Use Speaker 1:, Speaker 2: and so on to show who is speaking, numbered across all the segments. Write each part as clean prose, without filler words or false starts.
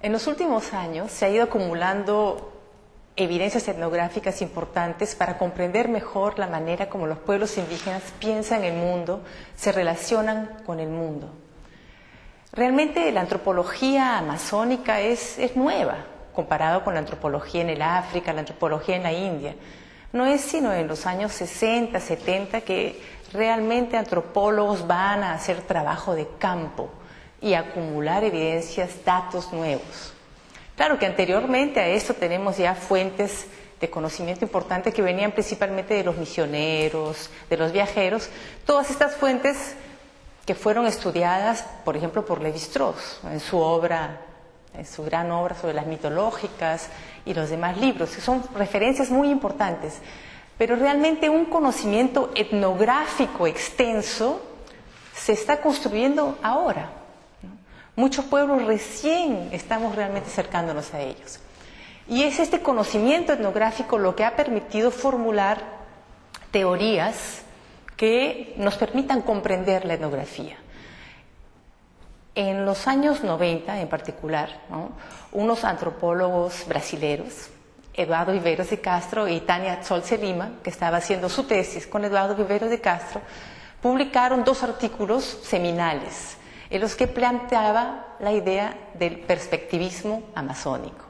Speaker 1: En los últimos años se ha ido acumulando evidencias etnográficas importantes para comprender mejor la manera como los pueblos indígenas piensan el mundo, se relacionan con el mundo. Realmente la antropología amazónica es nueva comparado con la antropología en el África, la antropología en la India. No es sino en los años 60, 70 que realmente antropólogos van a hacer trabajo de campo y acumular evidencias, datos nuevos. Claro que anteriormente a esto tenemos ya fuentes de conocimiento importante que venían principalmente de los misioneros, de los viajeros, todas estas fuentes que fueron estudiadas, por ejemplo, por Lévi-Strauss, en su obra, en su gran obra sobre las mitológicas y los demás libros, que son referencias muy importantes. Pero realmente un conocimiento etnográfico extenso se está construyendo ahora. Muchos pueblos recién estamos realmente acercándonos a ellos. Y es este conocimiento etnográfico lo que ha permitido formular teorías que nos permitan comprender la etnografía. En los años 90 en particular, unos antropólogos brasileños, Eduardo Viveiros de Castro y Tania Zolce Lima, que estaba haciendo su tesis con Eduardo Viveiros de Castro, publicaron 2 artículos seminales en los que planteaba la idea del perspectivismo amazónico.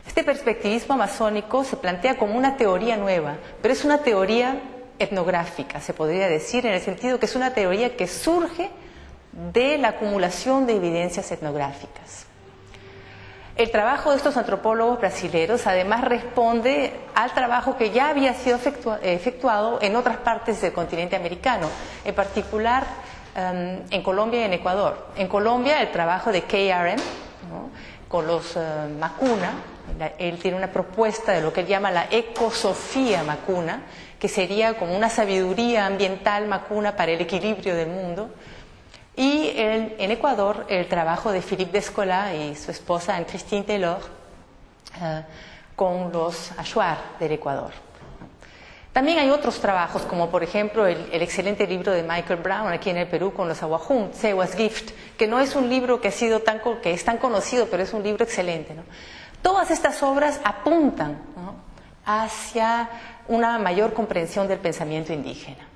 Speaker 1: Este perspectivismo amazónico se plantea como una teoría nueva, pero es una teoría etnográfica, se podría decir, en el sentido que es una teoría que surge de la acumulación de evidencias etnográficas. El trabajo de estos antropólogos brasileños además responde al trabajo que ya había sido efectuado en otras partes del continente americano, en particular en Colombia y en Ecuador. En Colombia el trabajo de KRM, con los Macuna, él tiene una propuesta de lo que él llama la ecosofía Macuna, que sería como una sabiduría ambiental Macuna para el equilibrio del mundo. Y en Ecuador el trabajo de Philippe Descola y su esposa Anne-Christine Taylor con los Achuar del Ecuador. También hay otros trabajos, como por ejemplo el excelente libro de Michael Brown aquí en el Perú con los Awajún, Sewa's Gift, que no es un libro que es tan conocido, pero es un libro excelente, ¿no? Todas estas obras apuntan, ¿no?, hacia una mayor comprensión del pensamiento indígena.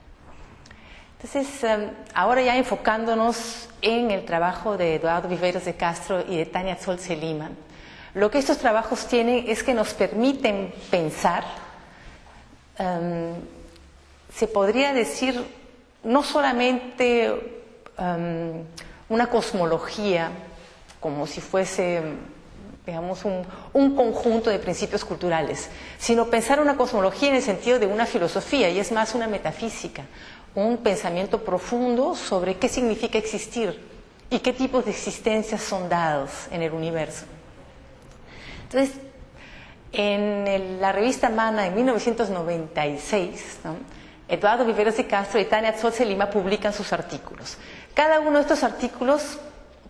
Speaker 1: Entonces, ahora ya enfocándonos en el trabajo de Eduardo Viveiros de Castro y de Tania Zolce Lima, lo que estos trabajos tienen es que nos permiten pensar, se podría decir, no solamente una cosmología, como si fuese, digamos, un conjunto de principios culturales, sino pensar una cosmología en el sentido de una filosofía, y es más una metafísica, un pensamiento profundo sobre qué significa existir y qué tipos de existencias son dados en el universo. Entonces, en la revista Mana en 1996, ¿no?, Eduardo Viveiros de Castro y Tania Zolce Lima publican sus artículos. Cada uno de estos artículos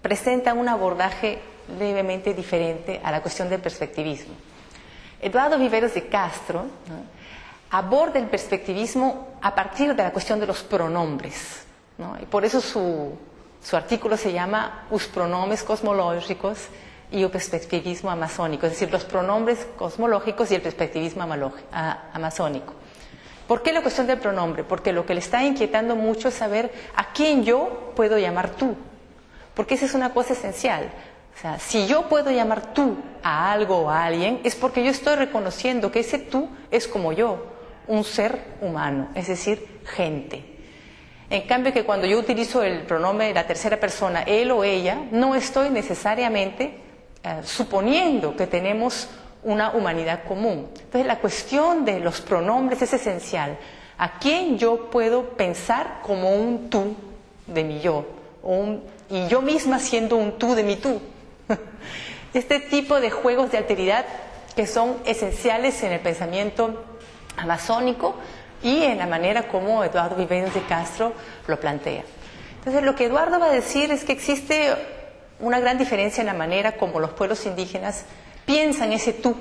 Speaker 1: presenta un abordaje levemente diferente a la cuestión del perspectivismo. Eduardo Viveiros de Castro, ¿no?, aborda el perspectivismo a partir de la cuestión de los pronombres, ¿no? Y por eso su artículo se llama Os pronomes cosmológicos y el perspectivismo amazónico, es decir, los pronombres cosmológicos y el perspectivismo amazónico. ¿Por qué la cuestión del pronombre? Porque lo que le está inquietando mucho es saber a quién yo puedo llamar tú, porque esa es una cosa esencial. O sea, si yo puedo llamar tú a algo o a alguien, es porque yo estoy reconociendo que ese tú es como yo, un ser humano, es decir, gente. En cambio, que cuando yo utilizo el pronombre de la tercera persona, él o ella, no estoy necesariamente suponiendo que tenemos una humanidad común. Entonces, la cuestión de los pronombres es esencial. ¿A quién yo puedo pensar como un tú de mi yo? Y yo misma siendo un tú de mi tú. Este tipo de juegos de alteridad que son esenciales en el pensamiento amazónico y en la manera como Eduardo Viveiros de Castro lo plantea. Entonces, lo que Eduardo va a decir es que existe una gran diferencia en la manera como los pueblos indígenas piensan ese tú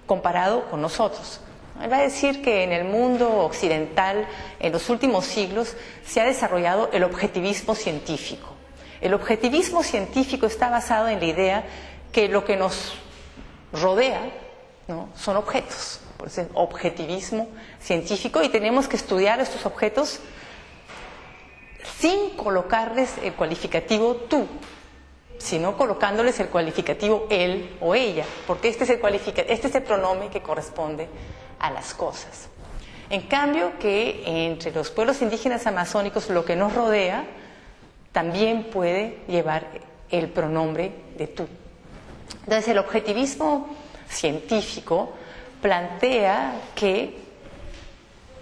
Speaker 1: comparado con nosotros. Él va a decir que en el mundo occidental, en los últimos siglos, se ha desarrollado el objetivismo científico. El objetivismo científico está basado en la idea que lo que nos rodea, ¿no?, son objetos. Por eso es objetivismo científico, y tenemos que estudiar estos objetos sin colocarles el cualificativo tú, sino colocándoles el cualificativo él o ella, porque este es el pronombre que corresponde a las cosas. En cambio, que entre los pueblos indígenas amazónicos lo que nos rodea también puede llevar el pronombre de tú. Entonces, el objetivismo científico plantea que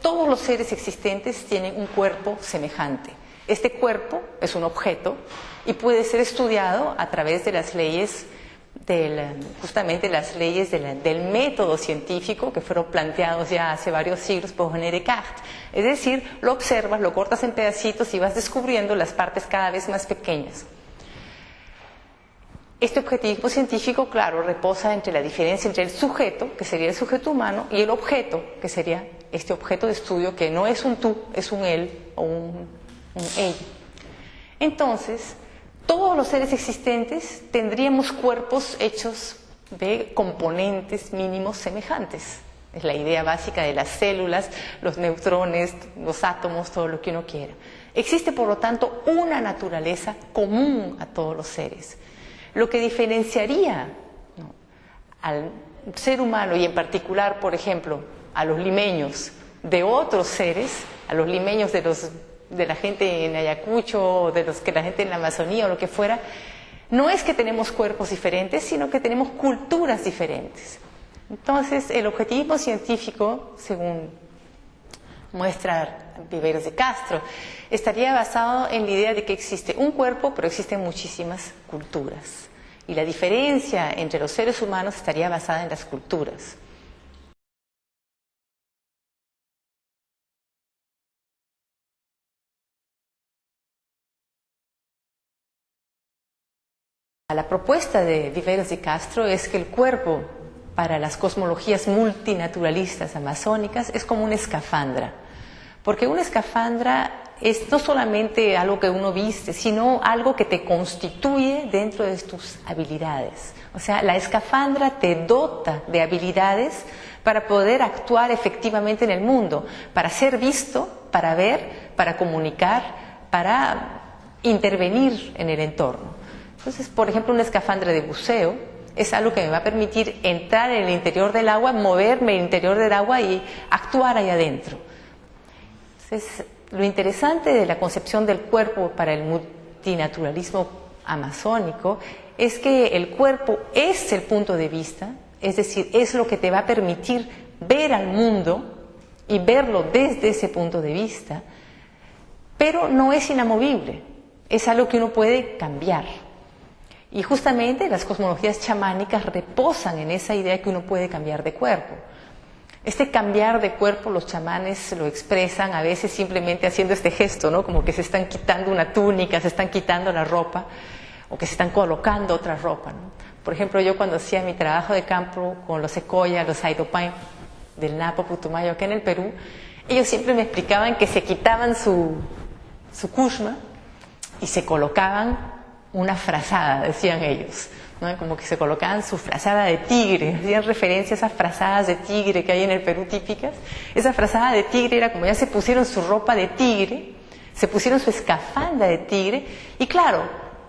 Speaker 1: todos los seres existentes tienen un cuerpo semejante. Este cuerpo es un objeto y puede ser estudiado a través de las leyes, justamente las leyes del método científico que fueron planteados ya hace varios siglos por René Descartes. Es decir, lo observas, lo cortas en pedacitos y vas descubriendo las partes cada vez más pequeñas. Este objetivismo científico, claro, reposa entre la diferencia entre el sujeto, que sería el sujeto humano, y el objeto, que sería este objeto de estudio, que no es un tú, es un él o un ella. Entonces, todos los seres existentes tendríamos cuerpos hechos de componentes mínimos semejantes. Es la idea básica de las células, los neutrones, los átomos, todo lo que uno quiera. Existe, por lo tanto, una naturaleza común a todos los seres. Lo que diferenciaría, ¿no?, al ser humano, y en particular, por ejemplo, a los limeños de otros seres, a los limeños de la gente en Ayacucho, o de la gente en la Amazonía o lo que fuera, no es que tenemos cuerpos diferentes, sino que tenemos culturas diferentes. Entonces, el objetivismo científico, según muestra Viveros de Castro, estaría basado en la idea de que existe un cuerpo, pero existen muchísimas culturas. Y la diferencia entre los seres humanos estaría basada en las culturas. La propuesta de Viveros de Castro es que el cuerpo, para las cosmologías multinaturalistas amazónicas, es como una escafandra. Porque una escafandra es no solamente algo que uno viste, sino algo que te constituye dentro de tus habilidades. O sea, la escafandra te dota de habilidades para poder actuar efectivamente en el mundo, para ser visto, para ver, para comunicar, para intervenir en el entorno. Entonces, por ejemplo, una escafandra de buceo es algo que me va a permitir entrar en el interior del agua, moverme en el interior del agua y actuar ahí adentro. Entonces, lo interesante de la concepción del cuerpo para el multinaturalismo amazónico es que el cuerpo es el punto de vista, es decir, es lo que te va a permitir ver al mundo y verlo desde ese punto de vista, pero no es inamovible, es algo que uno puede cambiar. Y justamente las cosmologías chamánicas reposan en esa idea que uno puede cambiar de cuerpo. Este cambiar de cuerpo los chamanes lo expresan a veces simplemente haciendo este gesto, ¿no? Como que se están quitando una túnica, se están quitando la ropa, o que se están colocando otra ropa, ¿no? Por ejemplo, yo cuando hacía mi trabajo de campo con los secoya, los Aidopain del Napo Putumayo acá en el Perú, ellos siempre me explicaban que se quitaban su kushma y se colocaban una frazada, decían ellos, ¿no? Como que se colocaban su frazada de tigre, hacían referencia a esas frazadas de tigre que hay en el Perú típicas. Esa frazada de tigre era como ya se pusieron su ropa de tigre, se pusieron su escafandra de tigre, y claro,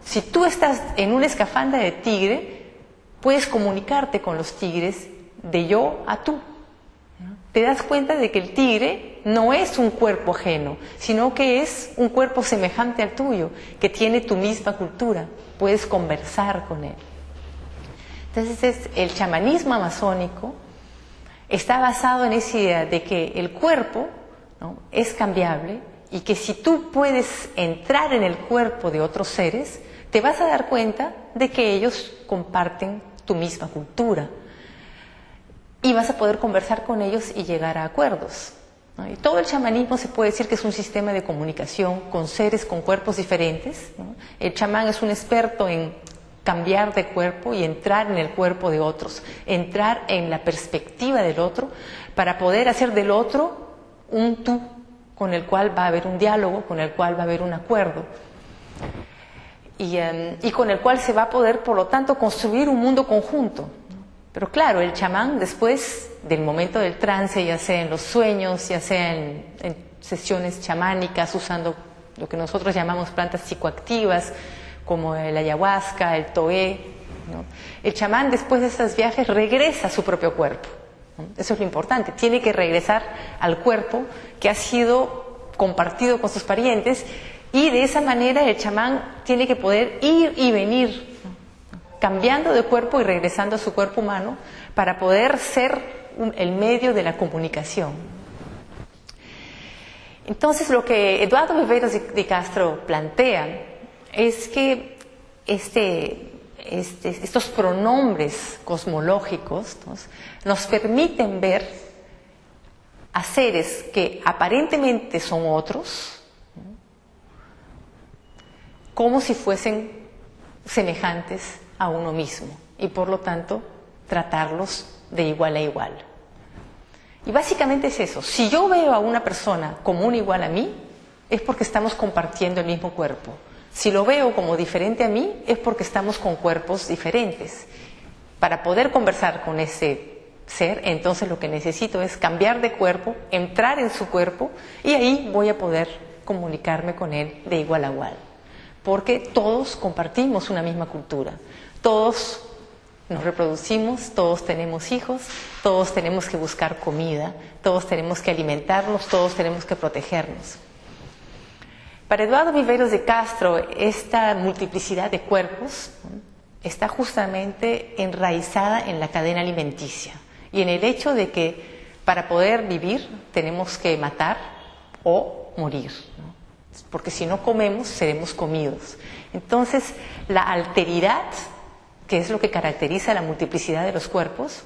Speaker 1: si tú estás en una escafandra de tigre, puedes comunicarte con los tigres de yo a tú, ¿no? Te das cuenta de que el tigre no es un cuerpo ajeno, sino que es un cuerpo semejante al tuyo, que tiene tu misma cultura, puedes conversar con él. Entonces, el chamanismo amazónico está basado en esa idea de que el cuerpo, ¿no?, es cambiable, y que si tú puedes entrar en el cuerpo de otros seres, te vas a dar cuenta de que ellos comparten tu misma cultura. Y vas a poder conversar con ellos y llegar a acuerdos, ¿no? Y todo el chamanismo se puede decir que es un sistema de comunicación con seres con cuerpos diferentes, ¿no? El chamán es un experto en cambiar de cuerpo y entrar en el cuerpo de otros, entrar en la perspectiva del otro para poder hacer del otro un tú con el cual va a haber un diálogo, con el cual va a haber un acuerdo. y con el cual se va a poder, por lo tanto, construir un mundo conjunto. Pero claro, el chamán, después del momento del trance, ya sea en los sueños, ya sea en sesiones chamánicas, usando lo que nosotros llamamos plantas psicoactivas, como el ayahuasca, el toé, ¿no? El chamán, después de esos viajes, regresa a su propio cuerpo, ¿no? Eso es lo importante, tiene que regresar al cuerpo que ha sido compartido con sus parientes, y de esa manera el chamán tiene que poder ir y venir, cambiando de cuerpo y regresando a su cuerpo humano para poder ser el medio de la comunicación. Entonces, lo que Eduardo Viveiros de Castro plantea es que estos pronombres cosmológicos, ¿no?, nos permiten ver a seres que aparentemente son otros, ¿no?, como si fuesen semejantes a uno mismo, y por lo tanto tratarlos de igual a igual. Y básicamente es eso: si yo veo a una persona como un igual a mí, es porque estamos compartiendo el mismo cuerpo. Si lo veo como diferente a mí, es porque estamos con cuerpos diferentes. Para poder conversar con ese ser, entonces lo que necesito es cambiar de cuerpo, entrar en su cuerpo, y ahí voy a poder comunicarme con él de igual a igual. Porque todos compartimos una misma cultura. Todos nos reproducimos, todos tenemos hijos, todos tenemos que buscar comida, todos tenemos que alimentarnos, todos tenemos que protegernos. Para Eduardo Viveiros de Castro, esta multiplicidad de cuerpos, ¿no?, está justamente enraizada en la cadena alimenticia y en el hecho de que para poder vivir tenemos que matar o morir, ¿no?, porque si no comemos seremos comidos. Entonces, la alteridad, que es lo que caracteriza la multiplicidad de los cuerpos,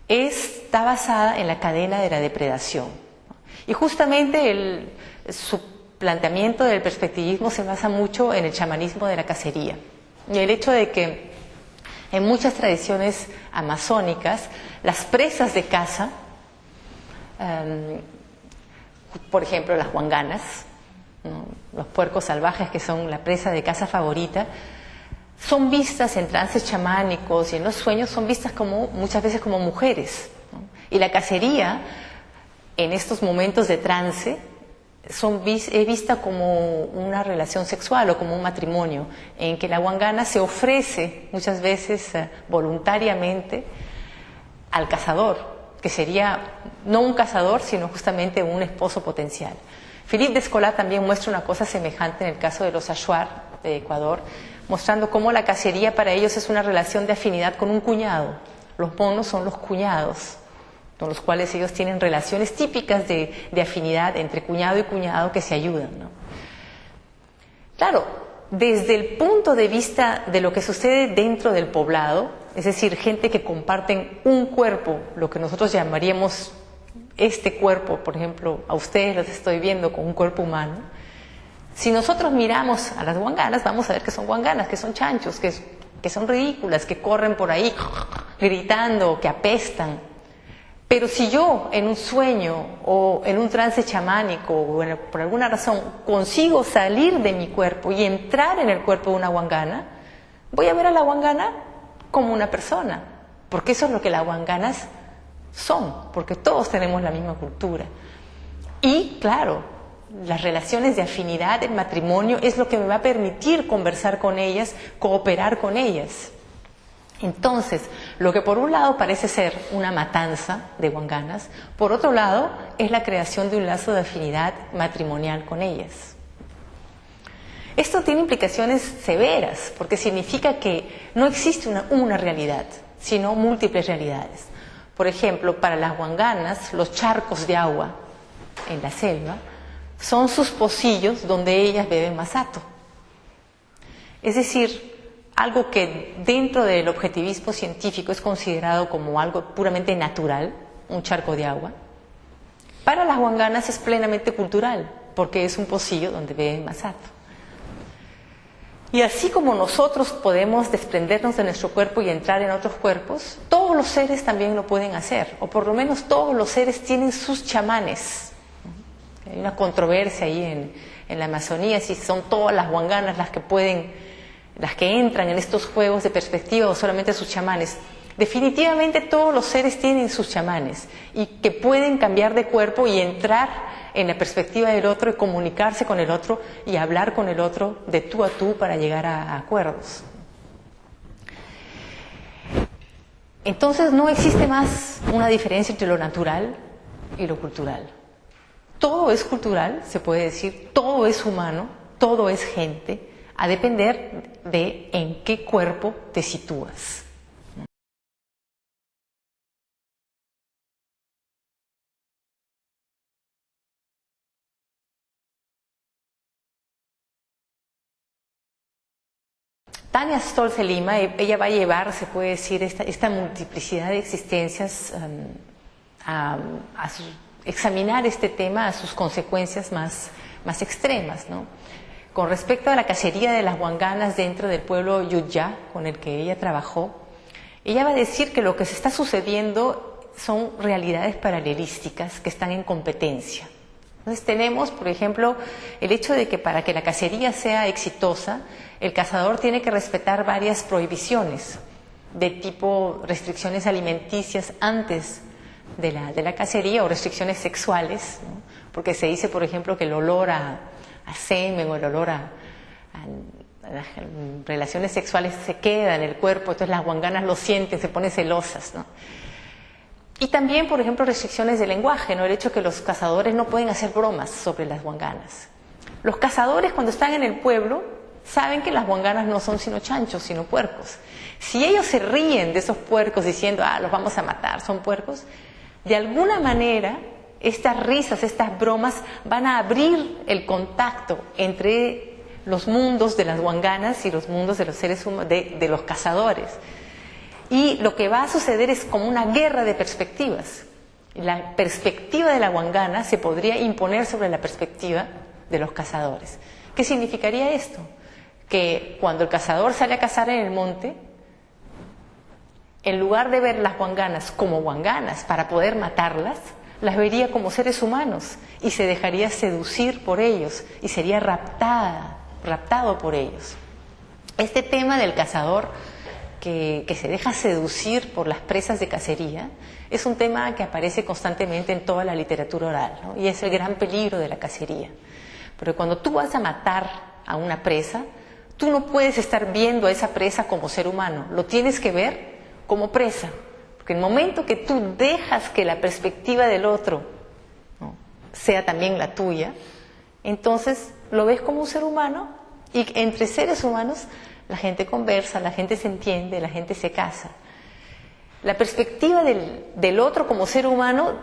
Speaker 1: está basada en la cadena de la depredación. Y justamente su planteamiento del perspectivismo se basa mucho en el chamanismo de la cacería. Y el hecho de que en muchas tradiciones amazónicas, las presas de caza, por ejemplo las huanganas, ¿no?, los puercos salvajes, que son la presa de caza favorita, son vistas en trances chamánicos y en los sueños, son vistas muchas veces como mujeres, ¿no? Y la cacería, en estos momentos de trance, es vista como una relación sexual o como un matrimonio, en que la huangana se ofrece muchas veces voluntariamente al cazador, que sería no un cazador, sino justamente un esposo potencial. Philippe Descola también muestra una cosa semejante en el caso de los Achuar de Ecuador, mostrando cómo la cacería para ellos es una relación de afinidad con un cuñado. Los monos son los cuñados, con los cuales ellos tienen relaciones típicas de afinidad entre cuñado y cuñado que se ayudan, ¿no? Claro, desde el punto de vista de lo que sucede dentro del poblado, es decir, gente que comparten un cuerpo, lo que nosotros llamaríamos este cuerpo, por ejemplo, a ustedes los estoy viendo con un cuerpo humano. Si nosotros miramos a las huanganas, vamos a ver que son huanganas, que son chanchos, que son ridículas, que corren por ahí gritando, que apestan. Pero si yo en un sueño o en un trance chamánico o por alguna razón consigo salir de mi cuerpo y entrar en el cuerpo de una huangana, voy a ver a la huangana como una persona, porque eso es lo que las huanganas son, porque todos tenemos la misma cultura. Y claro, las relaciones de afinidad, el matrimonio, es lo que me va a permitir conversar con ellas, cooperar con ellas. Entonces, lo que por un lado parece ser una matanza de huanganas, por otro lado es la creación de un lazo de afinidad matrimonial con ellas. Esto tiene implicaciones severas, porque significa que no existe una realidad, sino múltiples realidades. Por ejemplo, para las huanganas, los charcos de agua en la selva son sus pocillos donde ellas beben masato. Es decir, algo que dentro del objetivismo científico es considerado como algo puramente natural, un charco de agua, para las huanganas es plenamente cultural, porque es un pocillo donde beben masato. Y así como nosotros podemos desprendernos de nuestro cuerpo y entrar en otros cuerpos, todos los seres también lo pueden hacer, o por lo menos todos los seres tienen sus chamanes. Hay una controversia ahí en la Amazonía, si son todas las huanganas las que pueden las que entran en estos juegos de perspectiva o solamente sus chamanes. Definitivamente todos los seres tienen sus chamanes y que pueden cambiar de cuerpo y entrar en la perspectiva del otro y comunicarse con el otro y hablar con el otro de tú a tú para llegar a acuerdos. Entonces no existe más una diferencia entre lo natural y lo cultural. Todo es cultural, se puede decir, todo es humano, todo es gente, a depender de en qué cuerpo te sitúas. Tania Stolze Lima, ella va a llevar, se puede decir, esta multiplicidad de existencias a examinar este tema a sus consecuencias más extremas, ¿no? Con respecto a la cacería de las huanganas dentro del pueblo Yuyá, con el que ella trabajó, ella va a decir que lo que se está sucediendo son realidades paralelísticas que están en competencia. Entonces tenemos, por ejemplo, el hecho de que para que la cacería sea exitosa, el cazador tiene que respetar varias prohibiciones de tipo restricciones alimenticias antes de la cacería o restricciones sexuales, ¿no? Porque se dice, por ejemplo, que el olor a semen o el olor a las relaciones sexuales se queda en el cuerpo, entonces las huanganas lo sienten, se ponen celosas, ¿no? Y también, por ejemplo, restricciones de lenguaje, ¿no? El hecho de que los cazadores no pueden hacer bromas sobre las huanganas. Los cazadores, cuando están en el pueblo, saben que las huanganas no son sino chanchos, sino puercos. Si ellos se ríen de esos puercos diciendo, los vamos a matar, son puercos, de alguna manera estas risas, estas bromas van a abrir el contacto entre los mundos de las huanganas y los mundos de los seres humanos, de los cazadores. Y lo que va a suceder es como una guerra de perspectivas. La perspectiva de la huangana se podría imponer sobre la perspectiva de los cazadores. ¿Qué significaría esto? Que cuando el cazador sale a cazar en el monte, en lugar de ver las huanganas como huanganas para poder matarlas, las vería como seres humanos y se dejaría seducir por ellos y sería raptado por ellos. Este tema del cazador que se deja seducir por las presas de cacería es un tema que aparece constantemente en toda la literatura oral, ¿no? Y es el gran peligro de la cacería. Porque cuando tú vas a matar a una presa, tú no puedes estar viendo a esa presa como ser humano, lo tienes que ver como presa. Porque en el momento que tú dejas que la perspectiva del otro, ¿no?, sea también la tuya, entonces lo ves como un ser humano y entre seres humanos la gente conversa, la gente se entiende, la gente se casa. La perspectiva del otro como ser humano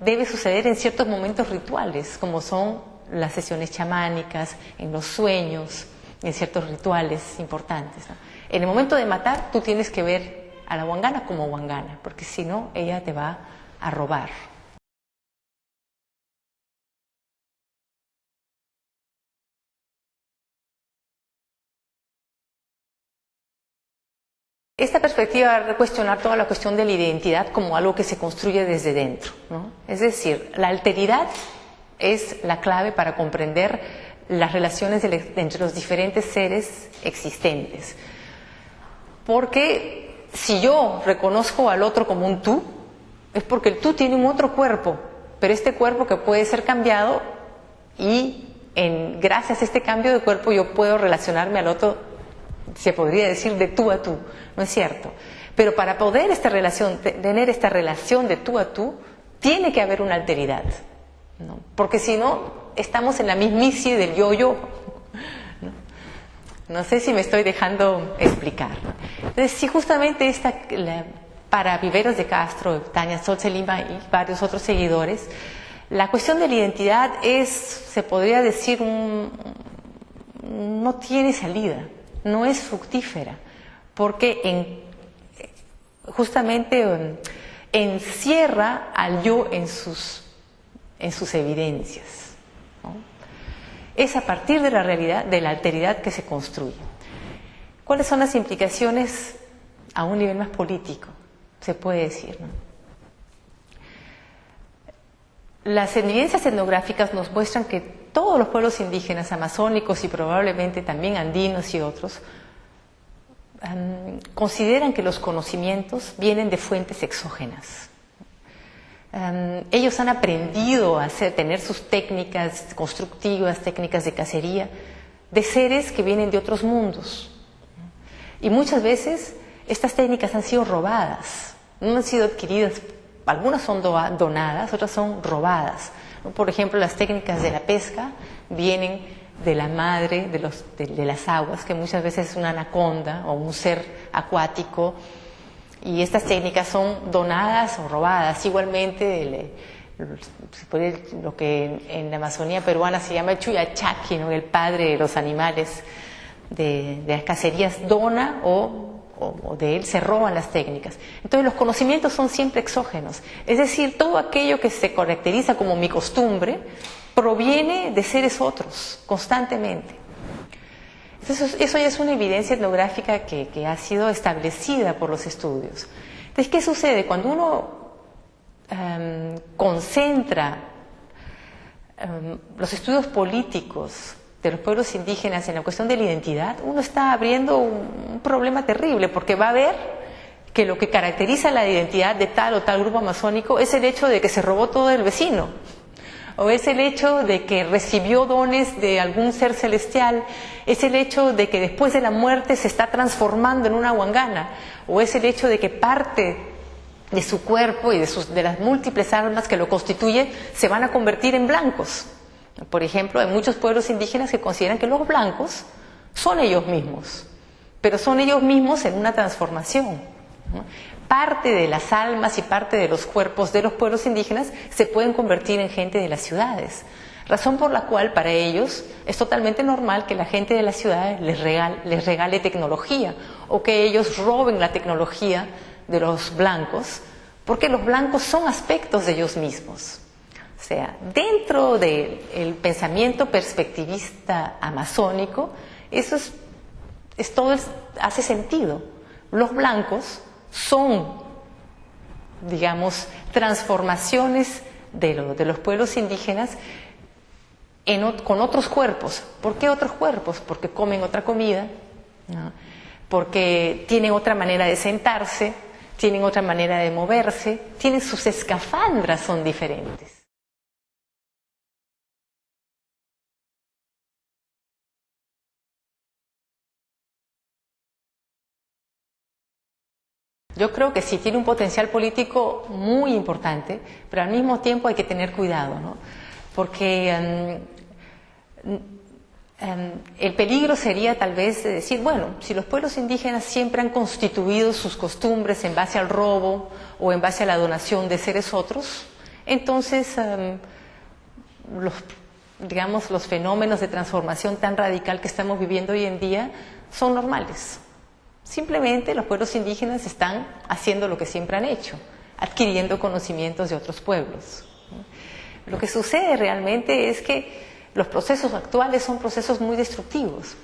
Speaker 1: debe suceder en ciertos momentos rituales, como son las sesiones chamánicas, en los sueños, en ciertos rituales importantes, ¿no? En el momento de matar, tú tienes que ver a la huangana como huangana, porque si no, ella te va a robar. Esta perspectiva va a cuestionar toda la cuestión de la identidad como algo que se construye desde dentro, ¿no? Es decir, la alteridad es la clave para comprender las relaciones entre los diferentes seres existentes. Porque si yo reconozco al otro como un tú, es porque el tú tiene un otro cuerpo, pero este cuerpo que puede ser cambiado y gracias a este cambio de cuerpo yo puedo relacionarme al otro, se podría decir, de tú a tú, ¿no es cierto? Pero para poder tener esta relación de tú a tú, tiene que haber una alteridad, ¿no? Porque si no, estamos en la mismicie del yo-yo, ¿no? No sé si me estoy dejando explicar, ¿no? Entonces, sí, justamente para Viveros de Castro, Tania Stolze Lima y varios otros seguidores, la cuestión de la identidad se podría decir, no tiene salida. No es fructífera, porque justamente encierra al yo en sus evidencias, ¿no? Es a partir de la realidad, de la alteridad que se construye. ¿Cuáles son las implicaciones a un nivel más político? Se puede decir, ¿no? Las evidencias etnográficas nos muestran que todos los pueblos indígenas amazónicos y probablemente también andinos y otros consideran que los conocimientos vienen de fuentes exógenas. Ellos han aprendido a tener sus técnicas constructivas, técnicas de cacería, de seres que vienen de otros mundos. Y muchas veces estas técnicas han sido robadas, no han sido adquiridas, algunas son donadas, otras son robadas. Por ejemplo, las técnicas de la pesca vienen de la madre de las aguas, que muchas veces es una anaconda o un ser acuático, y estas técnicas son donadas o robadas. Igualmente, lo que en la Amazonía peruana se llama el chuyachaki, ¿no? El padre de los animales de las cacerías dona o de él se roban las técnicas. Entonces los conocimientos son siempre exógenos, es decir, todo aquello que se caracteriza como mi costumbre proviene de seres otros, constantemente. Entonces, eso ya es una evidencia etnográfica que ha sido establecida por los estudios. Entonces, ¿qué sucede? Cuando uno concentra los estudios políticos de los pueblos indígenas en la cuestión de la identidad, uno está abriendo un problema terrible, porque va a ver que lo que caracteriza la identidad de tal o tal grupo amazónico es el hecho de que se robó todo del vecino, o es el hecho de que recibió dones de algún ser celestial, es el hecho de que después de la muerte se está transformando en una huangana, o es el hecho de que parte de su cuerpo y de las múltiples almas que lo constituyen se van a convertir en blancos. Por ejemplo, hay muchos pueblos indígenas que consideran que los blancos son ellos mismos, pero son ellos mismos en una transformación, ¿no? Parte de las almas y parte de los cuerpos de los pueblos indígenas se pueden convertir en gente de las ciudades, razón por la cual para ellos es totalmente normal que la gente de las ciudades les regale tecnología, o que ellos roben la tecnología de los blancos, porque los blancos son aspectos de ellos mismos. O sea, dentro del pensamiento perspectivista amazónico, eso hace sentido. Los blancos son, digamos, transformaciones de los pueblos indígenas con otros cuerpos. ¿Por qué otros cuerpos? Porque comen otra comida, ¿no? Porque tienen otra manera de sentarse, tienen otra manera de moverse, tienen sus escafandras, son diferentes. Yo creo que sí tiene un potencial político muy importante, pero al mismo tiempo hay que tener cuidado, ¿no? Porque el peligro sería tal vez decir, bueno, si los pueblos indígenas siempre han constituido sus costumbres en base al robo o en base a la donación de seres otros, entonces los fenómenos de transformación tan radical que estamos viviendo hoy en día son normales. Simplemente los pueblos indígenas están haciendo lo que siempre han hecho, adquiriendo conocimientos de otros pueblos. Lo que sucede realmente es que los procesos actuales son procesos muy destructivos.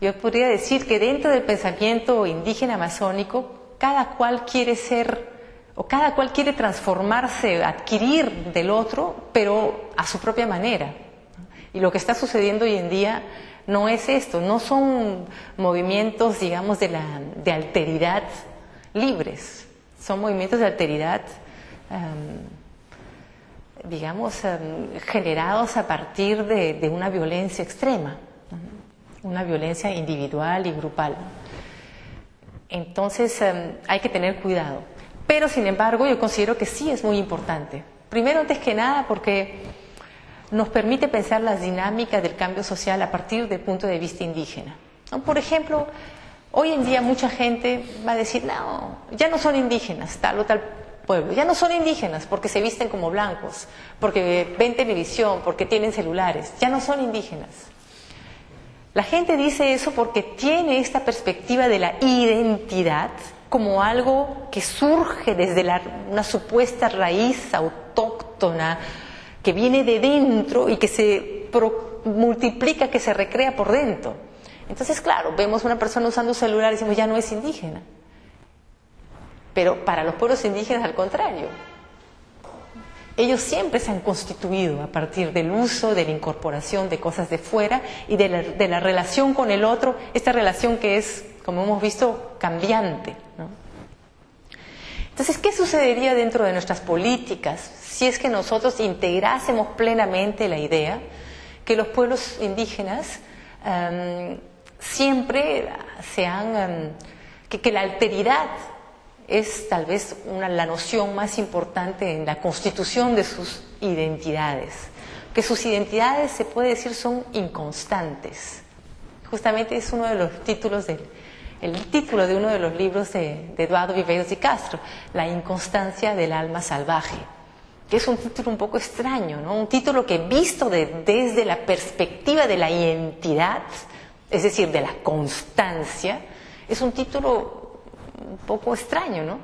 Speaker 1: Yo podría decir que dentro del pensamiento indígena amazónico, cada cual quiere ser, o cada cual quiere transformarse, adquirir del otro, pero a su propia manera. Y lo que está sucediendo hoy en día no es esto, no son movimientos, digamos, de alteridad libres, son movimientos de alteridad, generados a partir de una violencia extrema, una violencia individual y grupal. Entonces hay que tener cuidado, pero sin embargo yo considero que sí es muy importante. Primero, antes que nada, porque nos permite pensar las dinámicas del cambio social a partir del punto de vista indígena. Por ejemplo, hoy en día mucha gente va a decir, no, ya no son indígenas tal o tal pueblo, ya no son indígenas porque se visten como blancos, porque ven televisión, porque tienen celulares, ya no son indígenas. La gente dice eso porque tiene esta perspectiva de la identidad como algo que surge desde una supuesta raíz autóctona, que viene de dentro y que se multiplica, que se recrea por dentro. Entonces, claro, vemos una persona usando celular y decimos, ya no es indígena. Pero para los pueblos indígenas, al contrario. Ellos siempre se han constituido a partir del uso, de la incorporación de cosas de fuera y de la relación con el otro, esta relación que es como hemos visto, cambiante, ¿no? Entonces, ¿qué sucedería dentro de nuestras políticas si es que nosotros integrásemos plenamente la idea que los pueblos indígenas siempre que la alteridad es tal vez la noción más importante en la constitución de sus identidades? Que sus identidades, se puede decir, son inconstantes. Justamente es uno de los títulos el título de uno de los libros de Eduardo Viveiros de Castro, La inconstancia del alma salvaje, que es un título un poco extraño, ¿no? Un título que, visto desde la perspectiva de la identidad, es decir, de la constancia, es un título un poco extraño, ¿no?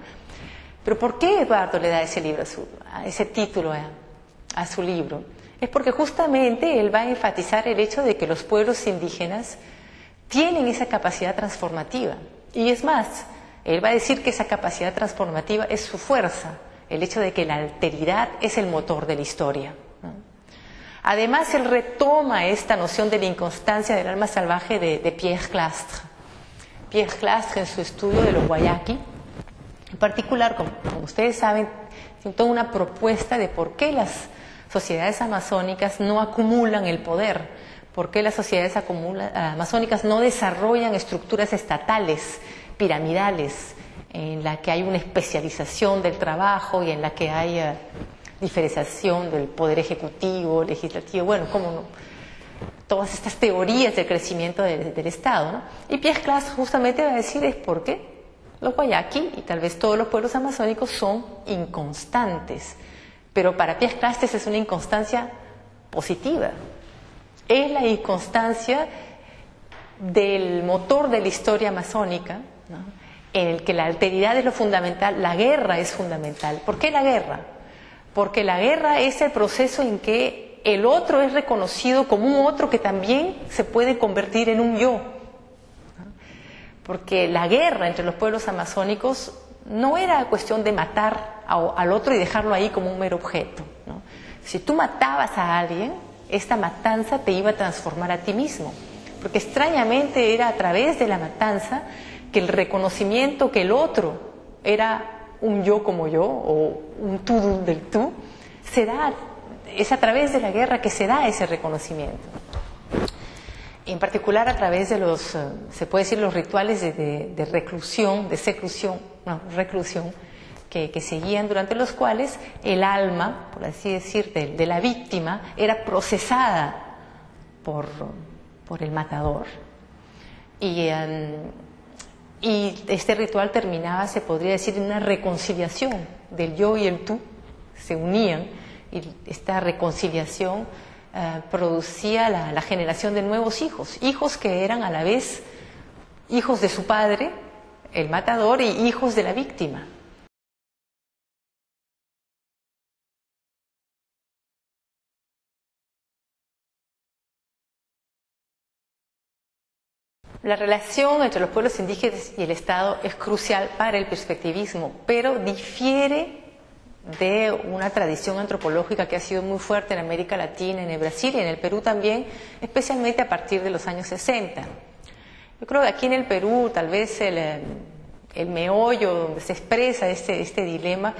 Speaker 1: Pero ¿por qué Eduardo le da ese título a su libro? Es porque justamente él va a enfatizar el hecho de que los pueblos indígenas tienen esa capacidad transformativa. Y es más, él va a decir que esa capacidad transformativa es su fuerza, el hecho de que la alteridad es el motor de la historia, ¿no? Además, él retoma esta noción de la inconstancia del alma salvaje de Pierre Clastres. Pierre Clastres, en su estudio de los Guayaki, en particular, como ustedes saben, tiene toda una propuesta de por qué las sociedades amazónicas no acumulan el poder. ¿Por qué las sociedades amazónicas no desarrollan estructuras estatales, piramidales, en la que hay una especialización del trabajo y en la que hay diferenciación del poder ejecutivo, legislativo? Bueno, cómo no. Todas estas teorías del crecimiento del Estado, ¿no? Y Pierre Clastres justamente va a decir es porque los Guayaki y tal vez todos los pueblos amazónicos son inconstantes. Pero para Pierre Clastres es una inconstancia positiva. Es la inconstancia del motor de la historia amazónica, ¿no? En el que la alteridad es lo fundamental, la guerra es fundamental. ¿Por qué la guerra? Porque la guerra es el proceso en que el otro es reconocido como un otro que también se puede convertir en un yo, ¿no? Porque la guerra entre los pueblos amazónicos no era cuestión de matar al otro y dejarlo ahí como un mero objeto, ¿no? Si tú matabas a alguien, esta matanza te iba a transformar a ti mismo, porque extrañamente era a través de la matanza que el reconocimiento que el otro era un yo como yo, o un tú del tú, es a través de la guerra que se da ese reconocimiento. En particular a través de se puede decir, los rituales de reclusión, reclusión, que seguían, durante los cuales el alma, por así decir, de la víctima era procesada por el matador. Y este ritual terminaba, se podría decir, en una reconciliación del yo y el tú, se unían, y esta reconciliación producía la generación de nuevos hijos que eran a la vez hijos de su padre, el matador, y hijos de la víctima. La relación entre los pueblos indígenas y el Estado es crucial para el perspectivismo, pero difiere de una tradición antropológica que ha sido muy fuerte en América Latina, en el Brasil y en el Perú también, especialmente a partir de los años 60. Yo creo que aquí en el Perú tal vez el meollo donde se expresa este dilema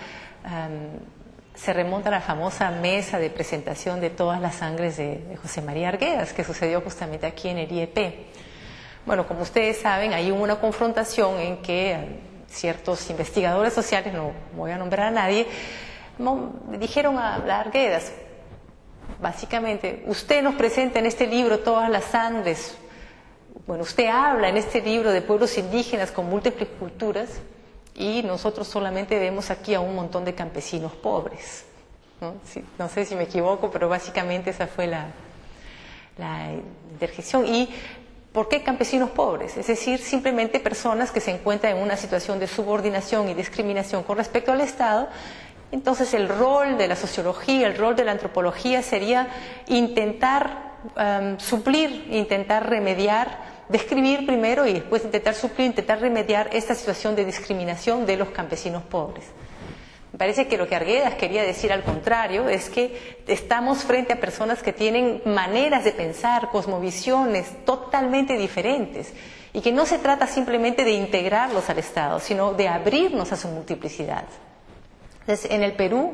Speaker 1: se remonta a la famosa mesa de presentación de todas las sangres de José María Arguedas, que sucedió justamente aquí en el IEP. Bueno, como ustedes saben, hay una confrontación en que ciertos investigadores sociales, no voy a nombrar a nadie, dijeron a Arguedas, básicamente, usted nos presenta en este libro todas las sangres, bueno, usted habla en este libro de pueblos indígenas con múltiples culturas y nosotros solamente vemos aquí a un montón de campesinos pobres, ¿no? Sí, no sé si me equivoco, pero básicamente esa fue la interjección. Y ¿por qué campesinos pobres? Es decir, simplemente personas que se encuentran en una situación de subordinación y discriminación con respecto al Estado. Entonces el rol de la sociología, el rol de la antropología sería intentar suplir, intentar remediar, describir primero y después intentar suplir, intentar remediar esta situación de discriminación de los campesinos pobres. Me parece que lo que Arguedas quería decir al contrario es que estamos frente a personas que tienen maneras de pensar, cosmovisiones totalmente diferentes y que no se trata simplemente de integrarlos al Estado, sino de abrirnos a su multiplicidad. Entonces, en el Perú,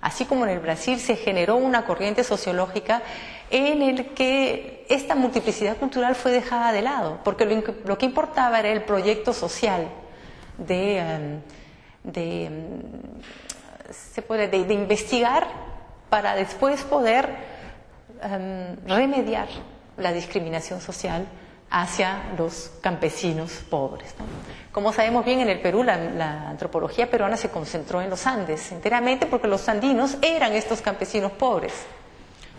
Speaker 1: así como en el Brasil, se generó una corriente sociológica en el que esta multiplicidad cultural fue dejada de lado, porque lo que importaba era el proyecto social de investigar para después poder remediar la discriminación social hacia los campesinos pobres, ¿no? Como sabemos bien, en el Perú la antropología peruana se concentró en los Andes enteramente porque los andinos eran estos campesinos pobres.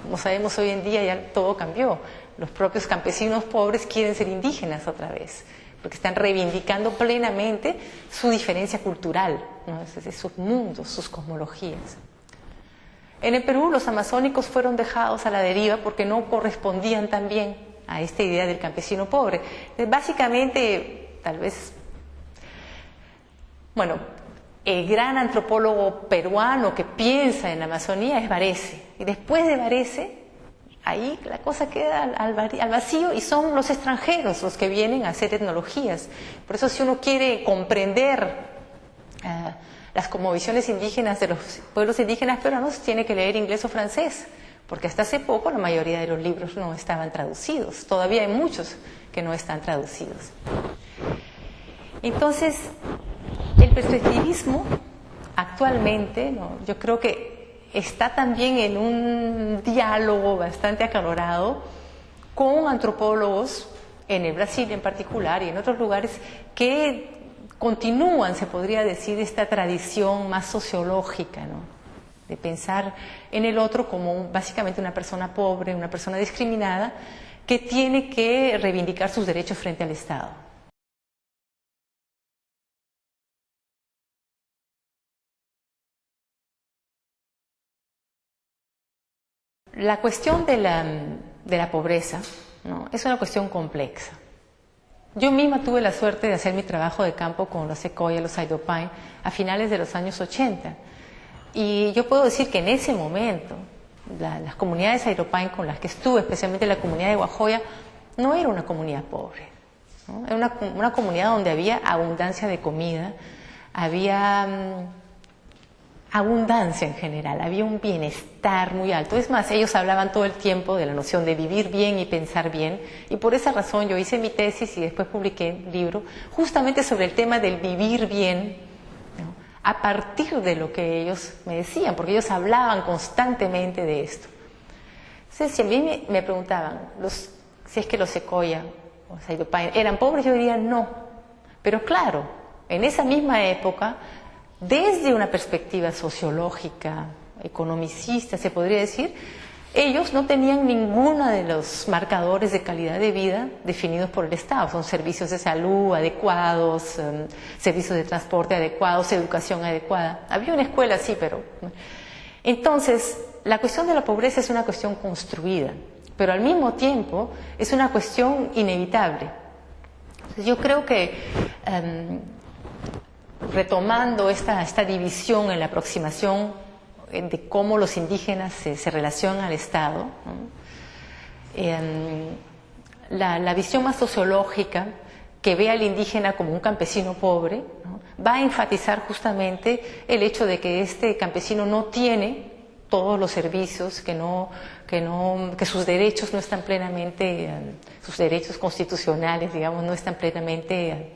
Speaker 1: Como sabemos hoy en día ya todo cambió. Los propios campesinos pobres quieren ser indígenas otra vez, porque están reivindicando plenamente su diferencia cultural, ¿no? Es decir, sus mundos, sus cosmologías. En el Perú los amazónicos fueron dejados a la deriva porque no correspondían tan bien a esta idea del campesino pobre. Básicamente, tal vez, bueno, el gran antropólogo peruano que piensa en la Amazonía es Varese. Y después de Varese, ahí la cosa queda al vacío y son los extranjeros los que vienen a hacer etnologías. Por eso si uno quiere comprender las cosmovisiones indígenas de los pueblos indígenas peruanos, tiene que leer inglés o francés, porque hasta hace poco la mayoría de los libros no estaban traducidos. Todavía hay muchos que no están traducidos. Entonces, el perspectivismo actualmente, ¿no?, yo creo que está también en un diálogo bastante acalorado con antropólogos en el Brasil en particular y en otros lugares que continúan, se podría decir, esta tradición más sociológica, ¿no?, de pensar en el otro como básicamente una persona pobre, una persona discriminada que tiene que reivindicar sus derechos frente al Estado. La cuestión de la pobreza, ¿no?, es una cuestión complexa. Yo misma tuve la suerte de hacer mi trabajo de campo con los Sequoia, los Idopine, a finales de los años 80. Y yo puedo decir que en ese momento, las comunidades Idopine con las que estuve, especialmente la comunidad de Guajoya, no era una comunidad pobre, ¿no? Era una comunidad donde había abundancia de comida, había abundancia en general, había un bienestar muy alto. Es más, ellos hablaban todo el tiempo de la noción de vivir bien y pensar bien, y por esa razón yo hice mi tesis y después publiqué un libro justamente sobre el tema del vivir bien, ¿no?, a partir de lo que ellos me decían, porque ellos hablaban constantemente de esto. Entonces, si a mí me preguntaban si es que los Sequoia o Idopine eran pobres, yo diría no. Pero claro, en esa misma época, desde una perspectiva sociológica, economicista, se podría decir, ellos no tenían ninguno de los marcadores de calidad de vida definidos por el Estado. Son servicios de salud adecuados, servicios de transporte adecuados, educación adecuada. Había una escuela, sí, pero... Entonces, la cuestión de la pobreza es una cuestión construida, pero al mismo tiempo es una cuestión inevitable. Entonces, yo creo que... retomando esta división en la aproximación de cómo los indígenas se relacionan al Estado, ¿no?, la visión más sociológica que ve al indígena como un campesino pobre, ¿no?, va a enfatizar justamente el hecho de que este campesino no tiene todos los servicios, que sus derechos no están plenamente, sus derechos constitucionales, digamos, no están plenamente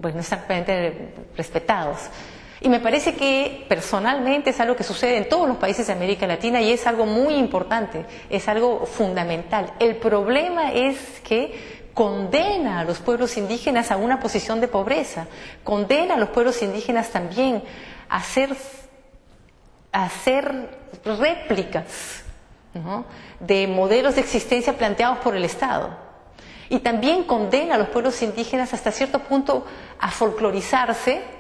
Speaker 1: no están plenamente respetados. Y me parece que personalmente es algo que sucede en todos los países de América Latina y es algo muy importante, es algo fundamental. El problema es que condena a los pueblos indígenas a una posición de pobreza, condena a los pueblos indígenas también a hacer réplicas, ¿no?, de modelos de existencia planteados por el Estado. Y también condena a los pueblos indígenas hasta cierto punto a folclorizarse,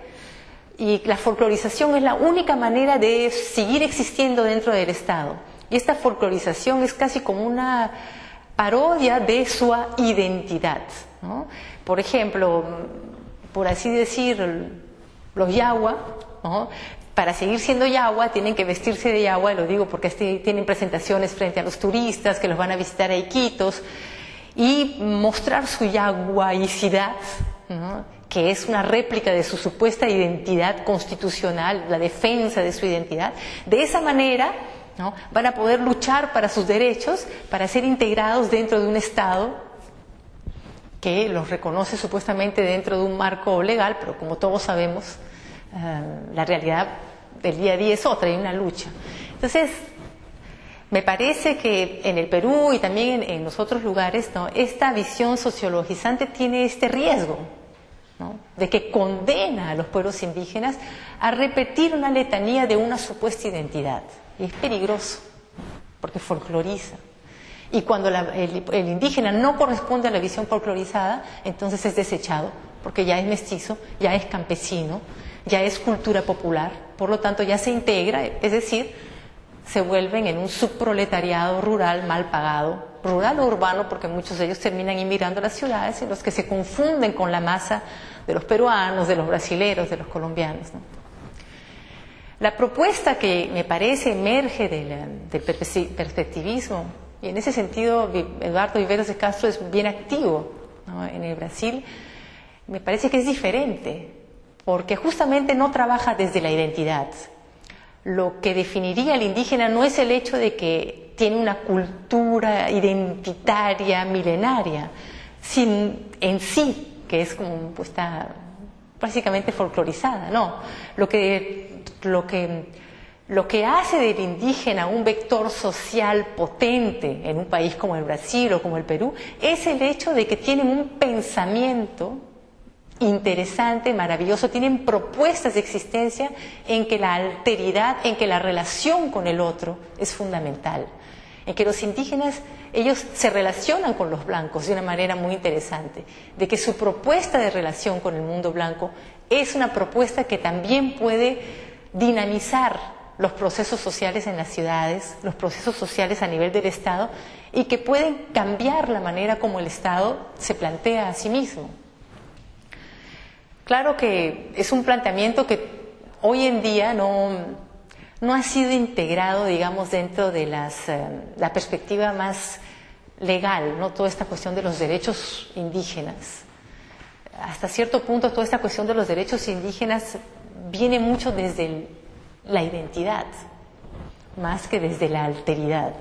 Speaker 1: y la folclorización es la única manera de seguir existiendo dentro del Estado. Y esta folclorización es casi como una parodia de su identidad, ¿no? Por ejemplo, por así decir, Los Yawa, ¿no? Para seguir siendo Yawa tienen que vestirse de Yawa, y lo digo porque tienen presentaciones frente a los turistas que los van a visitar a Iquitos, y mostrar su yaguaicidad, ¿no? Que es una réplica de su supuesta identidad constitucional, la defensa de su identidad. De esa manera, ¿no? Van a poder luchar para sus derechos, para ser integrados dentro de un Estado que los reconoce supuestamente dentro de un marco legal, pero como todos sabemos, la realidad del día a día es otra, hay una lucha. Entonces, me parece que en el Perú y también en los otros lugares, ¿no? Esta visión sociologizante tiene este riesgo, ¿no? De que condena a los pueblos indígenas a repetir una letanía de una supuesta identidad. Y es peligroso, porque folcloriza. Y cuando el indígena no corresponde a la visión folclorizada, entonces es desechado, porque ya es mestizo, ya es campesino, ya es cultura popular, por lo tanto ya se integra, es decir, se vuelven en un subproletariado rural mal pagado, rural o urbano, porque muchos de ellos terminan inmigrando a las ciudades, en los que se confunden con la masa de los peruanos, de los brasileros, de los colombianos, ¿no? La propuesta que me parece emerge del perspectivismo, y en ese sentido Eduardo Viveiros de Castro es bien activo, ¿no? En el Brasil, me parece que es diferente, porque justamente no trabaja desde la identidad. Lo que definiría al indígena no es el hecho de que tiene una cultura identitaria milenaria, sin en sí, que es como está básicamente folclorizada, no. Lo que hace del indígena un vector social potente en un país como el Brasil o como el Perú es el hecho de que tienen un pensamiento interesante, maravilloso, tienen propuestas de existencia en que la alteridad, en que la relación con el otro es fundamental, en que los indígenas, ellos se relacionan con los blancos de una manera muy interesante, de que su propuesta de relación con el mundo blanco es una propuesta que también puede dinamizar los procesos sociales en las ciudades, los procesos sociales a nivel del Estado, y que pueden cambiar la manera como el Estado se plantea a sí mismo. Claro que es un planteamiento que hoy en día no ha sido integrado, digamos, dentro de la perspectiva más legal, ¿no? Toda esta cuestión de los derechos indígenas. Hasta cierto punto, toda esta cuestión de los derechos indígenas viene mucho desde la identidad, más que desde la alteridad.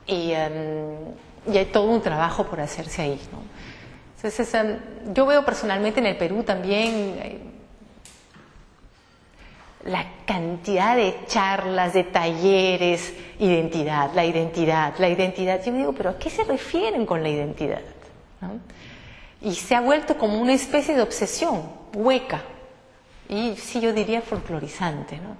Speaker 1: Y hay todo un trabajo por hacerse ahí, ¿no? Entonces, yo veo personalmente en el Perú también la cantidad de charlas, de talleres, identidad. Yo me digo, ¿pero a qué se refieren con la identidad? ¿No? Y se ha vuelto como una especie de obsesión hueca, y sí, yo diría folclorizante, ¿no?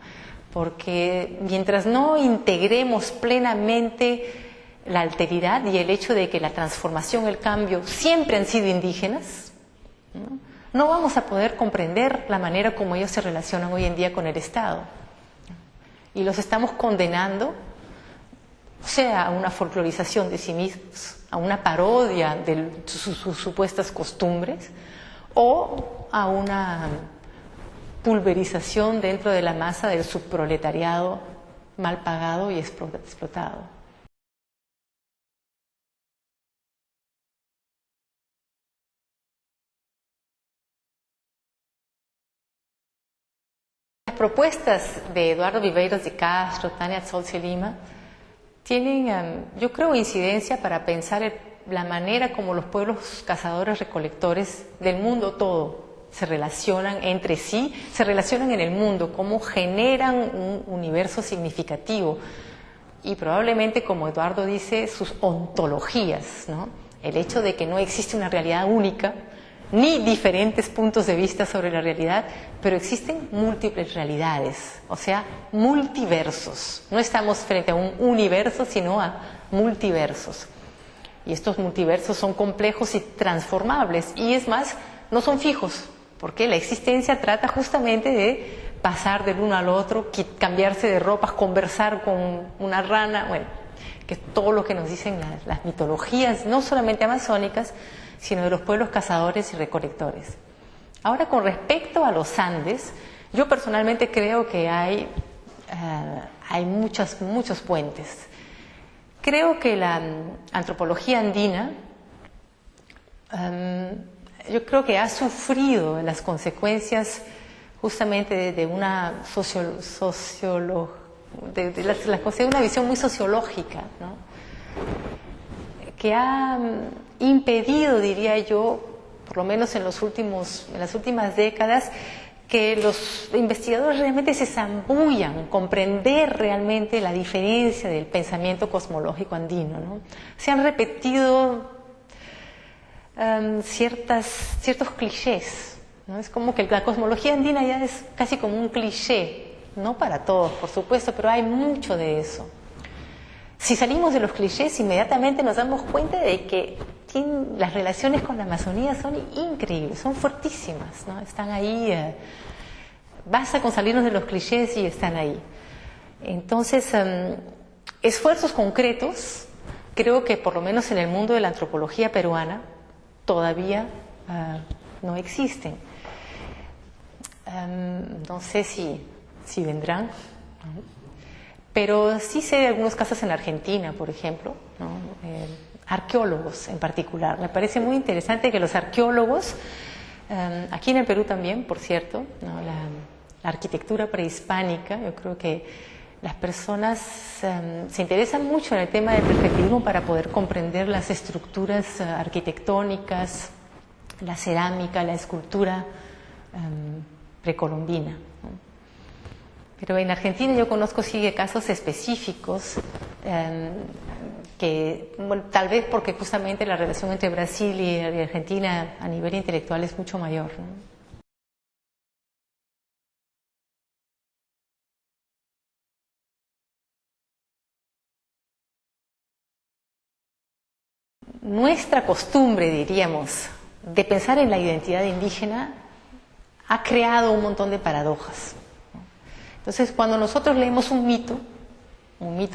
Speaker 1: Porque mientras no integremos plenamente la alteridad y el hecho de que la transformación, el cambio, siempre han sido indígenas, no vamos a poder comprender la manera como ellos se relacionan hoy en día con el Estado. Y los estamos condenando, sea a una folclorización de sí mismos, a una parodia de sus supuestas costumbres, o a una pulverización dentro de la masa del subproletariado mal pagado y explotado. Las propuestas de Eduardo Viveiros de Castro, Tania Tzolce Lima, tienen, yo creo, incidencia para pensar la manera como los pueblos cazadores recolectores del mundo todo se relacionan entre sí, se relacionan en el mundo, cómo generan un universo significativo y probablemente, como Eduardo dice, sus ontologías, ¿no? El hecho de que no existe una realidad única, ni diferentes puntos de vista sobre la realidad, pero existen múltiples realidades, o sea, multiversos. No estamos frente a un universo, sino a multiversos. Y estos multiversos son complejos y transformables, y es más, no son fijos, porque la existencia trata justamente de pasar del uno al otro, cambiarse de ropas, conversar con una rana, bueno, que es todo lo que nos dicen las mitologías, no solamente amazónicas, sino de los pueblos cazadores y recolectores. Ahora, con respecto a los Andes, yo personalmente creo que hay muchos puentes. Creo que la antropología andina, yo creo que ha sufrido las consecuencias justamente de una una visión muy sociológica, ¿no? Que ha impedido, diría yo, por lo menos en las últimas décadas, que los investigadores realmente se zambullan, comprender realmente la diferencia del pensamiento cosmológico andino, ¿no? Se han repetido ciertos clichés, ¿no? Es como que la cosmología andina ya es casi como un cliché, no para todos, por supuesto, pero hay mucho de eso. Si salimos de los clichés, inmediatamente nos damos cuenta de que las relaciones con la Amazonía son increíbles, son fuertísimas, ¿no? Están ahí, basta con salirnos de los clichés y están ahí. Entonces, esfuerzos concretos, creo que por lo menos en el mundo de la antropología peruana, todavía no existen. No sé si vendrán, ¿no? Pero sí sé de algunos casos en Argentina, por ejemplo, ¿no? Arqueólogos en particular. Me parece muy interesante que los arqueólogos, aquí en el Perú también, por cierto, ¿no? La arquitectura prehispánica, yo creo que las personas se interesan mucho en el tema del perspectivismo para poder comprender las estructuras arquitectónicas, la cerámica, la escultura precolombina, ¿no? Pero en Argentina yo conozco sí casos específicos que, bueno, tal vez porque justamente la relación entre Brasil y Argentina a nivel intelectual es mucho mayor, ¿no? Nuestra costumbre, diríamos, de pensar en la identidad indígena ha creado un montón de paradojas. Entonces, cuando nosotros leemos un mito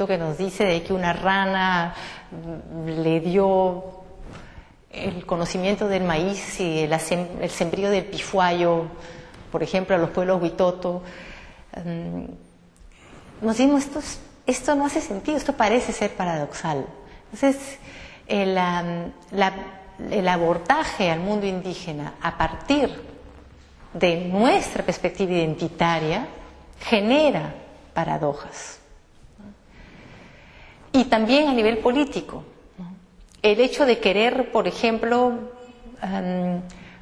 Speaker 1: que nos dice de que una rana le dio el conocimiento del maíz y el sembrío del pifuayo, por ejemplo, a los pueblos huitoto, nos decimos, esto no hace sentido, esto parece ser paradoxal. Entonces, el abordaje al mundo indígena a partir de nuestra perspectiva identitaria genera paradojas. Y también a nivel político, ¿no? El hecho de querer, por ejemplo,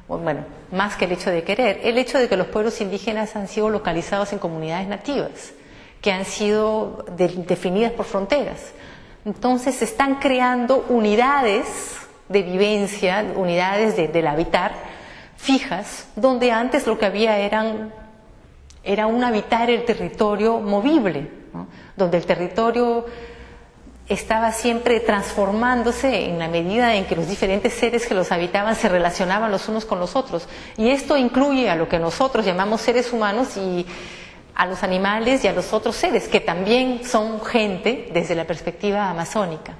Speaker 1: bueno, más que el hecho de querer, el hecho de que los pueblos indígenas han sido localizados en comunidades nativas, que han sido definidas por fronteras. Entonces se están creando unidades de vivencia, unidades del habitar fijas, donde antes lo que había era un habitar el territorio movible, ¿no? Donde el territorio estaba siempre transformándose en la medida en que los diferentes seres que los habitaban se relacionaban los unos con los otros. Y esto incluye a lo que nosotros llamamos seres humanos y a los animales y a los otros seres, que también son gente desde la perspectiva amazónica.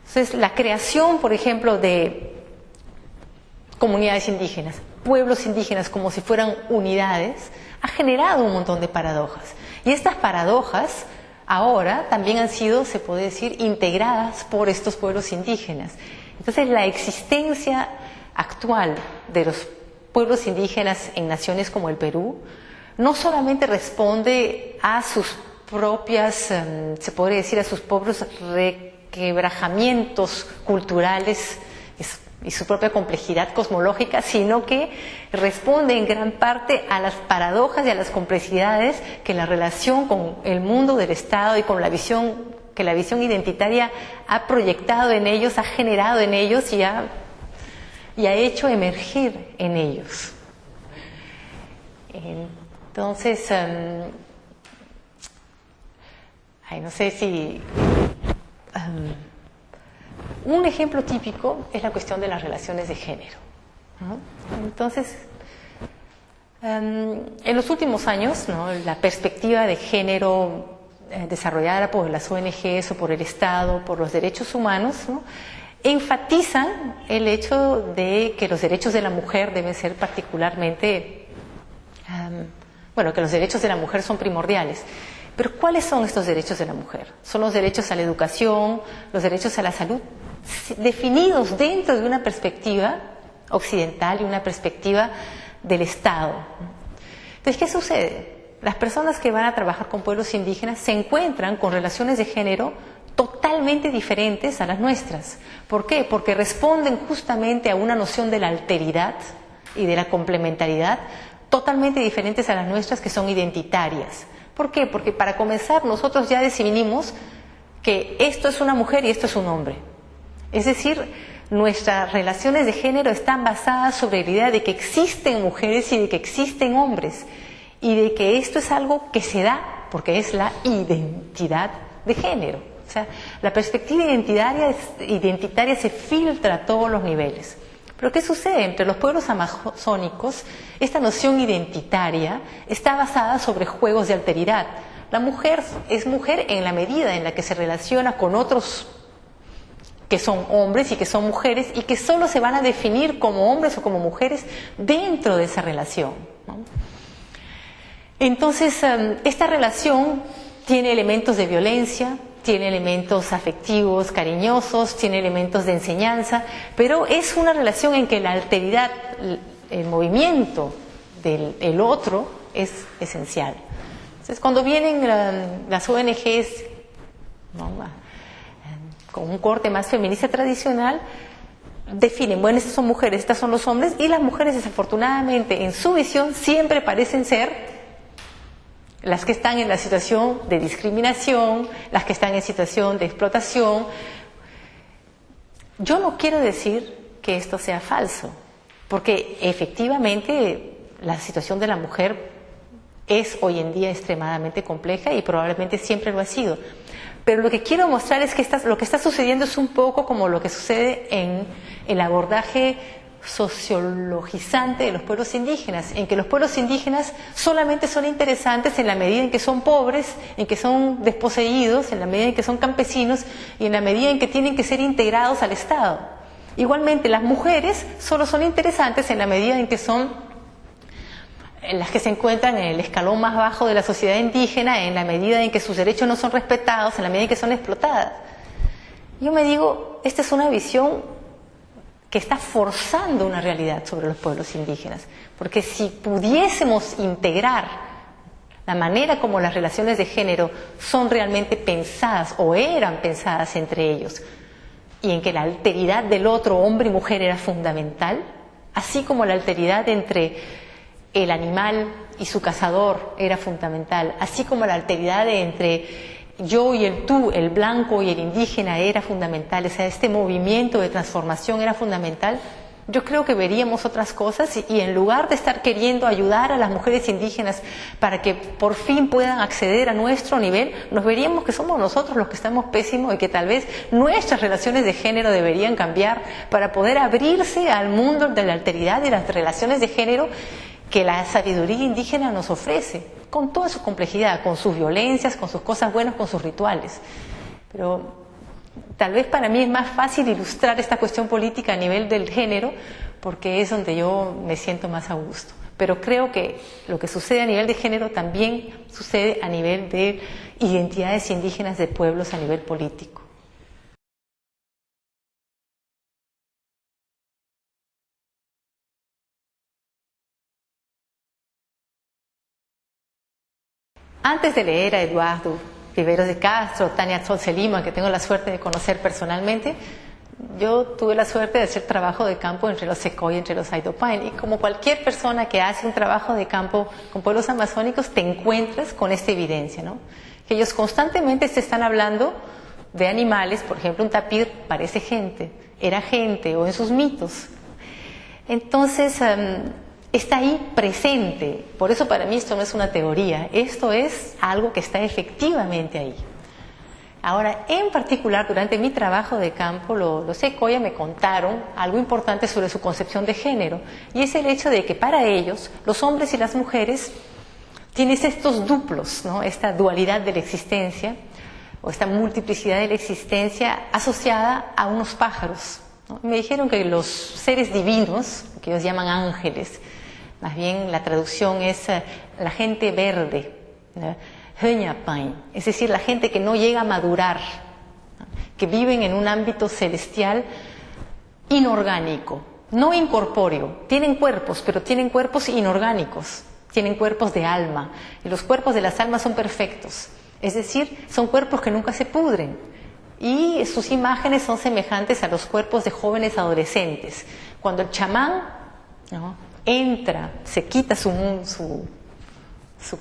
Speaker 1: Entonces, la creación, por ejemplo, de comunidades indígenas, pueblos indígenas como si fueran unidades, ha generado un montón de paradojas. Y estas paradojas ahora también han sido, se puede decir, integradas por estos pueblos indígenas. Entonces, la existencia actual de los pueblos indígenas en naciones como el Perú no solamente responde a sus propias, se podría decir, a sus propios requebrajamientos culturales y su propia complejidad cosmológica, sino que responde en gran parte a las paradojas y a las complejidades que la relación con el mundo del Estado y con la visión que la visión identitaria ha proyectado en ellos, ha generado en ellos y ha hecho emerger en ellos. Entonces, no sé si... un ejemplo típico es la cuestión de las relaciones de género, ¿no? Entonces, en los últimos años, ¿no?, la perspectiva de género desarrollada por las ONGs o por el Estado, por los derechos humanos, ¿no?, enfatizan el hecho de que los derechos de la mujer deben ser particularmente, que los derechos de la mujer son primordiales. Pero ¿cuáles son estos derechos de la mujer? Son los derechos a la educación, los derechos a la salud, definidos dentro de una perspectiva occidental y una perspectiva del Estado. Entonces, ¿qué sucede? Las personas que van a trabajar con pueblos indígenas se encuentran con relaciones de género totalmente diferentes a las nuestras. ¿Por qué? Porque responden justamente a una noción de la alteridad y de la complementariedad totalmente diferentes a las nuestras, que son identitarias. ¿Por qué? Porque para comenzar nosotros ya definimos que esto es una mujer y esto es un hombre. Es decir, nuestras relaciones de género están basadas sobre la idea de que existen mujeres y de que existen hombres, y de que esto es algo que se da porque es la identidad de género. O sea, la perspectiva identitaria se filtra a todos los niveles. Pero ¿qué sucede? Entre los pueblos amazónicos, esta noción identitaria está basada sobre juegos de alteridad. La mujer es mujer en la medida en la que se relaciona con otros que son hombres y que son mujeres, y que solo se van a definir como hombres o como mujeres dentro de esa relación, ¿no? Entonces, esta relación tiene elementos de violencia, tiene elementos afectivos, cariñosos, tiene elementos de enseñanza, pero es una relación en que la alteridad, el movimiento del otro es esencial. Entonces, cuando vienen las ONGs, ¿no?, con un corte más feminista tradicional, definen, bueno, estas son mujeres, estas son los hombres, y las mujeres, desafortunadamente, en su visión, siempre parecen ser las que están en la situación de discriminación, las que están en situación de explotación. Yo no quiero decir que esto sea falso, porque efectivamente la situación de la mujer es hoy en día extremadamente compleja y probablemente siempre lo ha sido. Pero lo que quiero mostrar es que lo que está sucediendo es un poco como lo que sucede en el abordaje sociologizante de los pueblos indígenas, en que los pueblos indígenas solamente son interesantes en la medida en que son pobres, en que son desposeídos, en la medida en que son campesinos y en la medida en que tienen que ser integrados al Estado. Igualmente, las mujeres solo son interesantes en la medida en que son las que se encuentran en el escalón más bajo de la sociedad indígena, en la medida en que sus derechos no son respetados, en la medida en que son explotadas. Yo me digo, esta es una visión que está forzando una realidad sobre los pueblos indígenas, porque si pudiésemos integrar la manera como las relaciones de género son realmente pensadas o eran pensadas entre ellos, y en que la alteridad del otro, hombre y mujer, era fundamental, así como la alteridad entre el animal y su cazador era fundamental, así como la alteridad entre yo y el tú, el blanco y el indígena, era fundamental. O sea, este movimiento de transformación era fundamental. Yo creo que veríamos otras cosas y en lugar de estar queriendo ayudar a las mujeres indígenas para que por fin puedan acceder a nuestro nivel, nos veríamos que somos nosotros los que estamos pésimos y que tal vez nuestras relaciones de género deberían cambiar para poder abrirse al mundo de la alteridad y las relaciones de género que la sabiduría indígena nos ofrece, con toda su complejidad, con sus violencias, con sus cosas buenas, con sus rituales. Pero tal vez para mí es más fácil ilustrar esta cuestión política a nivel del género, porque es donde yo me siento más a gusto. Pero creo que lo que sucede a nivel de género también sucede a nivel de identidades indígenas de pueblos a nivel político. Antes de leer a Eduardo Riveros de Castro, Tania Tzolce Lima, que tengo la suerte de conocer personalmente, yo tuve la suerte de hacer trabajo de campo entre los Secoy y entre los Aydopain. Y como cualquier persona que hace un trabajo de campo con pueblos amazónicos, te encuentras con esta evidencia, ¿no? Que ellos constantemente te están hablando de animales. Por ejemplo, un tapir parece gente, era gente, o en sus mitos. Entonces, está ahí presente. Por eso para mí esto no es una teoría, esto es algo que está efectivamente ahí. Ahora, en particular, durante mi trabajo de campo, los Secoya me contaron algo importante sobre su concepción de género, y es el hecho de que para ellos, los hombres y las mujeres tienen estos duplos, ¿no?, esta dualidad de la existencia, o esta multiplicidad de la existencia asociada a unos pájaros, ¿no? Me dijeron que los seres divinos, que ellos llaman ángeles, más bien la traducción es la gente verde, ¿no? Es decir, la gente que no llega a madurar, ¿no? Que viven en un ámbito celestial inorgánico, no incorpóreo. Tienen cuerpos, pero tienen cuerpos inorgánicos, tienen cuerpos de alma, y los cuerpos de las almas son perfectos, es decir, son cuerpos que nunca se pudren, y sus imágenes son semejantes a los cuerpos de jóvenes adolescentes. Cuando el chamán, ¿no?, entra, se quita su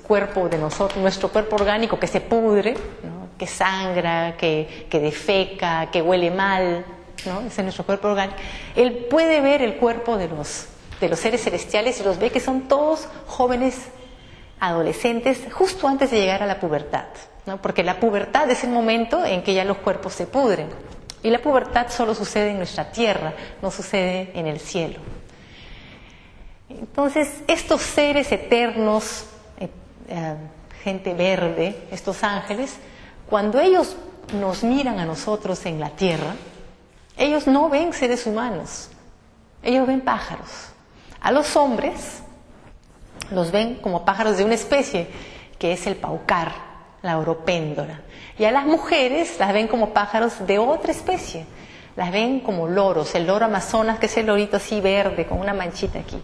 Speaker 1: cuerpo de nosotros, nuestro cuerpo orgánico que se pudre, ¿no?, que sangra, que defeca, que huele mal, ¿no? Ese es nuestro cuerpo orgánico. Él puede ver el cuerpo de los seres celestiales y los ve que son todos jóvenes adolescentes justo antes de llegar a la pubertad, ¿no? Porque la pubertad es el momento en que ya los cuerpos se pudren, y la pubertad solo sucede en nuestra tierra, no sucede en el cielo. Entonces, estos seres eternos, gente verde, estos ángeles, cuando ellos nos miran a nosotros en la tierra, ellos no ven seres humanos, ellos ven pájaros. A los hombres los ven como pájaros de una especie, que es el paucar, la oropéndola. Y a las mujeres las ven como pájaros de otra especie, las ven como loros, el loro amazonas, que es el lorito así verde, con una manchita aquí.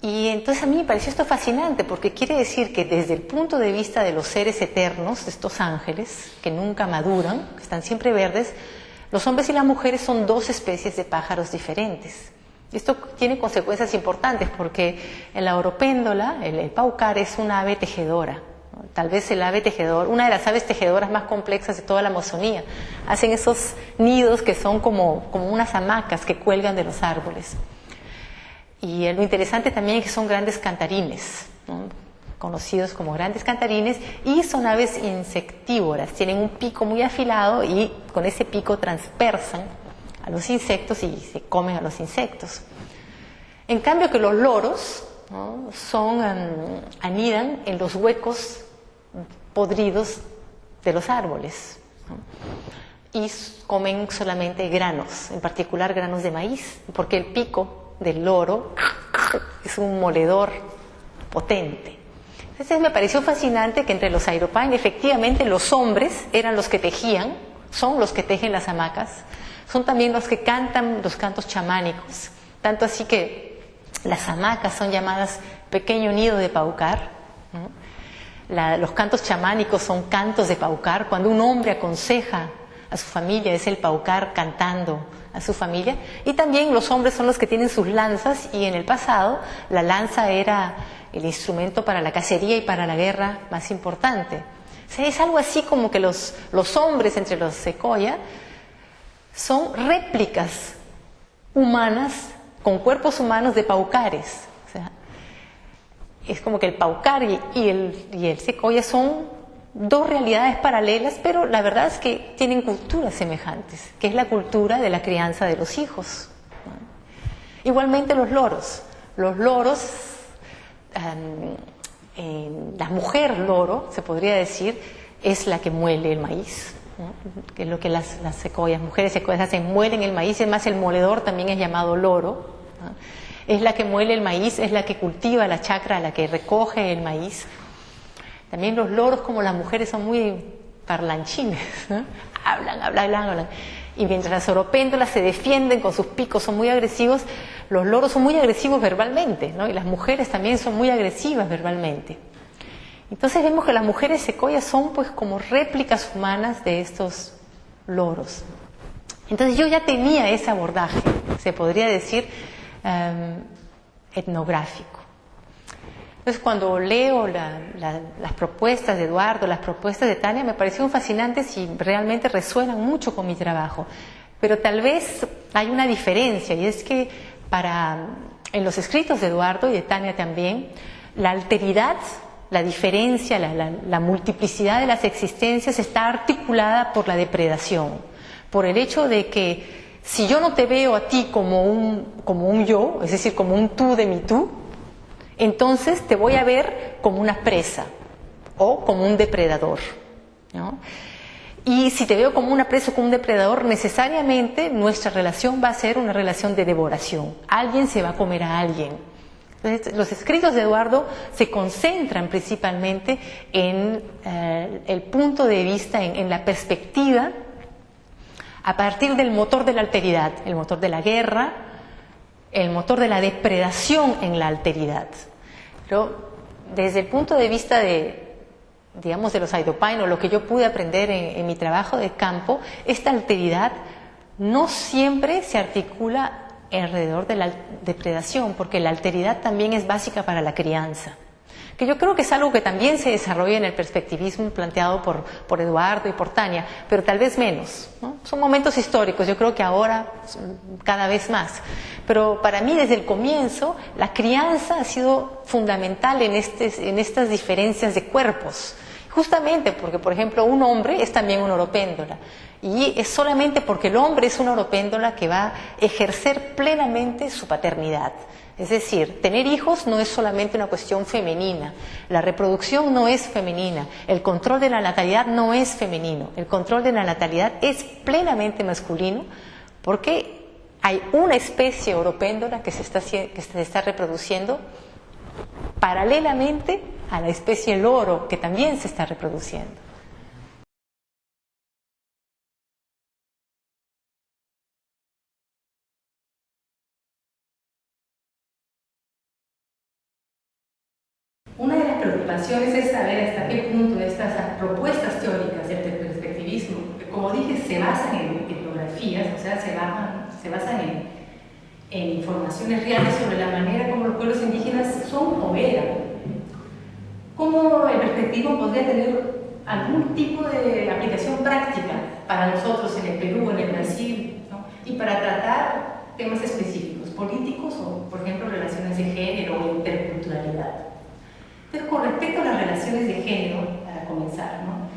Speaker 1: Y entonces a mí me pareció esto fascinante, porque quiere decir que desde el punto de vista de los seres eternos, de estos ángeles, que nunca maduran, que están siempre verdes, los hombres y las mujeres son dos especies de pájaros diferentes. Esto tiene consecuencias importantes, porque en la oropéndola, el paucar es una ave tejedora, ¿no? Tal vez el ave tejedor, una de las aves tejedoras más complejas de toda la Amazonía. Hacen esos nidos que son como unas hamacas que cuelgan de los árboles. Y lo interesante también es que son grandes cantarines, ¿no?, conocidos como grandes cantarines, y son aves insectívoras, tienen un pico muy afilado y con ese pico transpersan a los insectos y se comen a los insectos. En cambio que los loros, ¿no?, anidan en los huecos podridos de los árboles, ¿no?, y comen solamente granos, en particular granos de maíz, porque el pico del loro es un moledor potente. Entonces me pareció fascinante que entre los Airopan efectivamente los hombres eran los que tejían, son los que tejen las hamacas, son también los que cantan los cantos chamánicos, tanto así que las hamacas son llamadas pequeño nido de paucar, ¿no? Los cantos chamánicos son cantos de paucar. Cuando un hombre aconseja a su familia, es el paucar cantando a su familia. Y también los hombres son los que tienen sus lanzas, y en el pasado la lanza era el instrumento para la cacería y para la guerra más importante. O sea, es algo así como que los hombres entre los secoya son réplicas humanas con cuerpos humanos de paucares. O sea, es como que el paucar y el secoya son dos realidades paralelas, pero la verdad es que tienen culturas semejantes, que es la cultura de la crianza de los hijos, ¿no? Igualmente los loros. Los loros, la mujer loro, se podría decir, es la que muele el maíz, ¿no?, que es lo que las secoyas, mujeres secoyas hacen, muelen el maíz. Es más, el moledor también es llamado loro, ¿no? Es la que muele el maíz, es la que cultiva la chacra, la que recoge el maíz. También los loros, como las mujeres, son muy parlanchines, ¿no? Hablan. Y mientras las oropéndolas se defienden con sus picos, son muy agresivos, los loros son muy agresivos verbalmente, ¿no? Y las mujeres también son muy agresivas verbalmente. Entonces vemos que las mujeres secoyas son pues como réplicas humanas de estos loros. Entonces yo ya tenía ese abordaje, se podría decir, etnográfico. Entonces cuando leo las propuestas de Eduardo, las propuestas de Tania, me parecieron fascinantes y realmente resuenan mucho con mi trabajo. Pero tal vez hay una diferencia, y es que en los escritos de Eduardo y de Tania también, la alteridad, la diferencia, la multiplicidad de las existencias está articulada por la depredación, por el hecho de que si yo no te veo a ti como un yo, es decir, como un tú de mi tú, entonces te voy a ver como una presa o como un depredador. ¿no? Y si te veo como una presa o como un depredador, necesariamente nuestra relación va a ser una relación de devoración. Alguien se va a comer a alguien. Entonces, los escritos de Eduardo se concentran principalmente en el punto de vista, en la perspectiva, a partir del motor de la alteridad, el motor de la guerra, el motor de la depredación en la alteridad. Pero desde el punto de vista de, digamos, de los Aidopain, o lo que yo pude aprender en mi trabajo de campo, esta alteridad no siempre se articula alrededor de la depredación, porque la alteridad también es básica para la crianza, que yo creo que es algo que también se desarrolla en el perspectivismo planteado por Eduardo y por Tania, pero tal vez menos, ¿no? Son momentos históricos, yo creo que ahora cada vez más, pero para mí desde el comienzo la crianza ha sido fundamental en estas diferencias de cuerpos, justamente porque, por ejemplo, un hombre es también una oropéndola, y es solamente porque el hombre es una oropéndola que va a ejercer plenamente su paternidad. Es decir, tener hijos no es solamente una cuestión femenina, la reproducción no es femenina, el control de la natalidad no es femenino, el control de la natalidad es plenamente masculino, porque hay una especie oropéndola que se está reproduciendo paralelamente a la especie loro, que también se está reproduciendo.
Speaker 2: Una de las preocupaciones es saber hasta qué punto estas propuestas teóricas del perspectivismo, que como dije se basan en etnografías, o sea, se basan en informaciones reales sobre la manera como los pueblos indígenas son o eran. ¿Cómo el perspectivismo podría tener algún tipo de aplicación práctica para nosotros en el Perú, en el Brasil, ¿no? Y para tratar temas específicos, políticos o, por ejemplo, relaciones de género o interculturalidad? Entonces, con respecto a las relaciones de género, para comenzar, ¿no?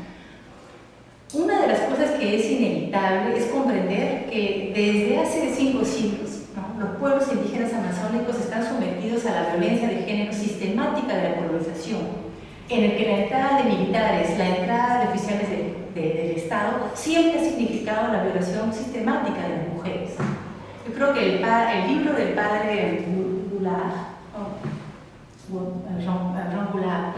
Speaker 2: Una de las cosas que es inevitable es comprender que desde hace 5 siglos, ¿no?, los pueblos indígenas amazónicos están sometidos a la violencia de género sistemática de la colonización, en el que la entrada de militares, la entrada de oficiales del Estado, siempre ha significado la violación sistemática de las mujeres. Yo creo que el libro del padre Goulart, Jean Goulart,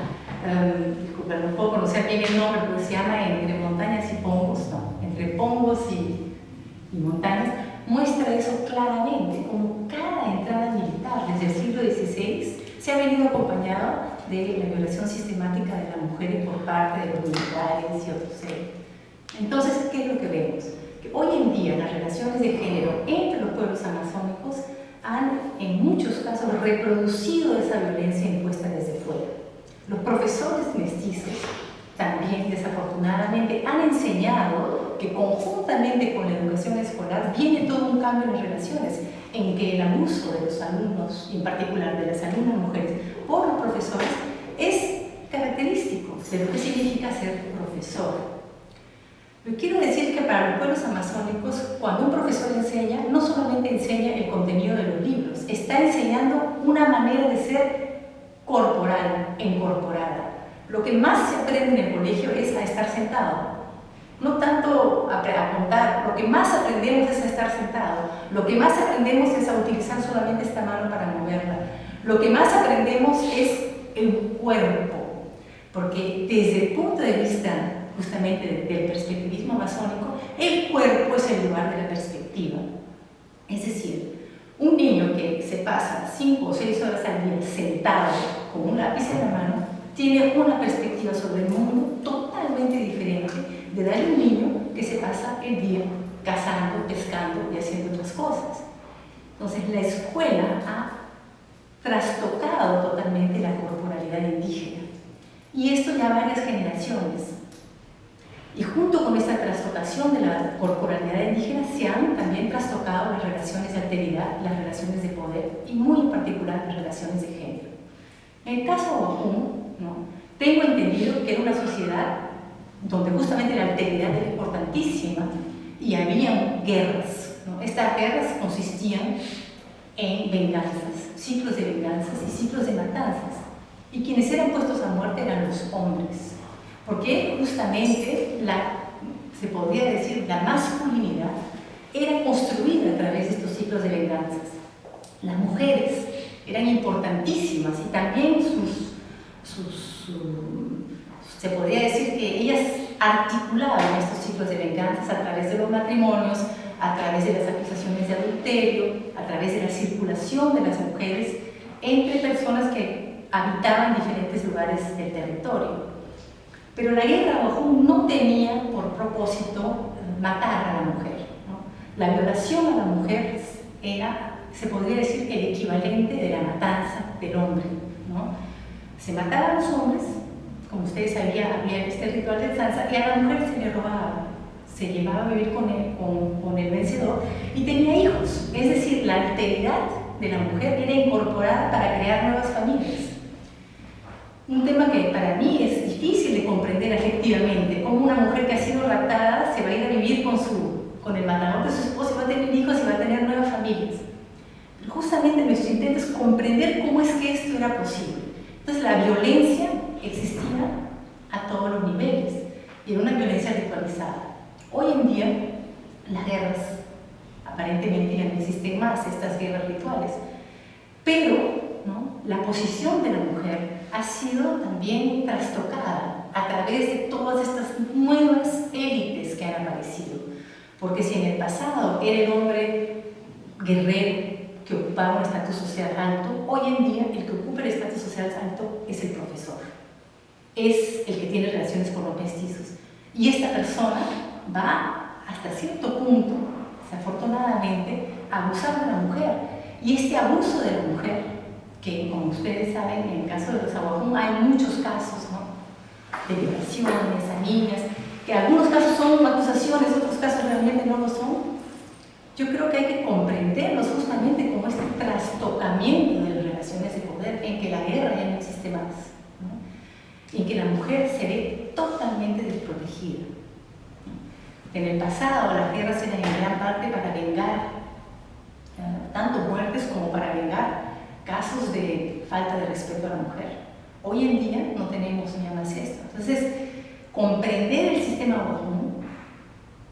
Speaker 2: disculpen, no puedo conocer bien el nombre, porque se llama Entre montañas y pongos, no, entre pongos y montañas, muestra eso claramente, como cada entrada militar desde el siglo XVI se ha venido acompañado de la violación sistemática de las mujeres por parte de los militares y otros seres. Entonces, ¿qué es lo que vemos? Que hoy en día las relaciones de género entre los pueblos amazónicos han, en muchos casos, reproducido esa violencia impuesta desde fuera. Los profesores mestizos también, desafortunadamente, han enseñado que conjuntamente con la educación escolar viene todo un cambio en las relaciones, en que el abuso de los alumnos, y en particular de las alumnas mujeres, por los profesores, es característico de lo que significa ser profesor. Pero quiero decir que para los pueblos amazónicos, cuando un profesor enseña, no solamente enseña el contenido de los libros, está enseñando una manera de ser corporal, incorporada. Lo que más se aprende en el colegio es a estar sentado, no tanto a apuntar. Lo que más aprendemos es a estar sentado, lo que más aprendemos es a utilizar solamente esta mano para moverla, lo que más aprendemos es el cuerpo, porque desde el punto de vista justamente del perspectivismo amazónico, el cuerpo es el lugar de la perspectiva. Es decir, un niño que se pasa 5 o 6 horas al día sentado con un lápiz en la mano tiene una perspectiva sobre el mundo totalmente diferente de dar a un niño que se pasa el día cazando, pescando y haciendo otras cosas. Entonces la escuela ha trastocado totalmente la corporalidad indígena, y esto ya varias generaciones. Y junto con esta trastocación de la corporalidad indígena se han también trastocado las relaciones de alteridad, las relaciones de poder y muy en particular las relaciones de género. En el caso de Oahu, ¿no?, tengo entendido que era una sociedad donde justamente la alteridad era importantísima y había guerras, ¿no? Estas guerras consistían en venganzas, ciclos de venganzas y ciclos de matanzas, y quienes eran puestos a muerte eran los hombres. porque justamente se podría decir, la masculinidad era construida a través de estos ciclos de venganzas. Las mujeres eran importantísimas y también se podría decir que ellas articulaban estos ciclos de venganzas a través de los matrimonios, a través de las acusaciones de adulterio, a través de la circulación de las mujeres entre personas que habitaban diferentes lugares del territorio. Pero la guerra Wajún no tenía por propósito matar a la mujer, ¿no? La violación a la mujer era, se podría decir, el equivalente de la matanza del hombre, ¿no? Se mataban a los hombres, como ustedes sabían, había este ritual de zanza, y a la mujer se le robaba, se llevaba a vivir con el vencedor y tenía hijos. Es decir, la alteridad de la mujer era incorporada para crear nuevas familias. Un tema que para mí es difícil de comprender efectivamente, cómo una mujer que ha sido raptada se va a ir a vivir con el matador de su esposo y va a tener hijos y va a tener nuevas familias. Pero justamente nuestro intento es comprender cómo es que esto era posible. Entonces la violencia existía a todos los niveles y era una violencia ritualizada. Hoy en día las guerras aparentemente ya no existen más, estas guerras rituales, pero ¿no? La posición de la mujer ha sido también trastocada a través de todas estas nuevas élites que han aparecido. Porque si en el pasado era el hombre guerrero que ocupaba un estatus social alto, hoy en día el que ocupa el estatus social alto es el profesor, es el que tiene relaciones con los mestizos. Y esta persona va hasta cierto punto, desafortunadamente, a abusar de la mujer. Y este abuso de la mujer, que como ustedes saben, en el caso de los Awajún hay muchos casos, ¿no? De violaciones a niñas, que algunos casos son acusaciones, otros casos realmente no lo son. Yo creo que hay que comprenderlos justamente como este trastocamiento de las relaciones de poder, en que la guerra ya no existe más, ¿no? En que la mujer se ve totalmente desprotegida, ¿no? En el pasado las guerras eran en gran parte para vengar tanto muertes como para vengar casos de falta de respeto a la mujer. Hoy en día no tenemos ni más esto. Entonces, comprender el sistema Wajún,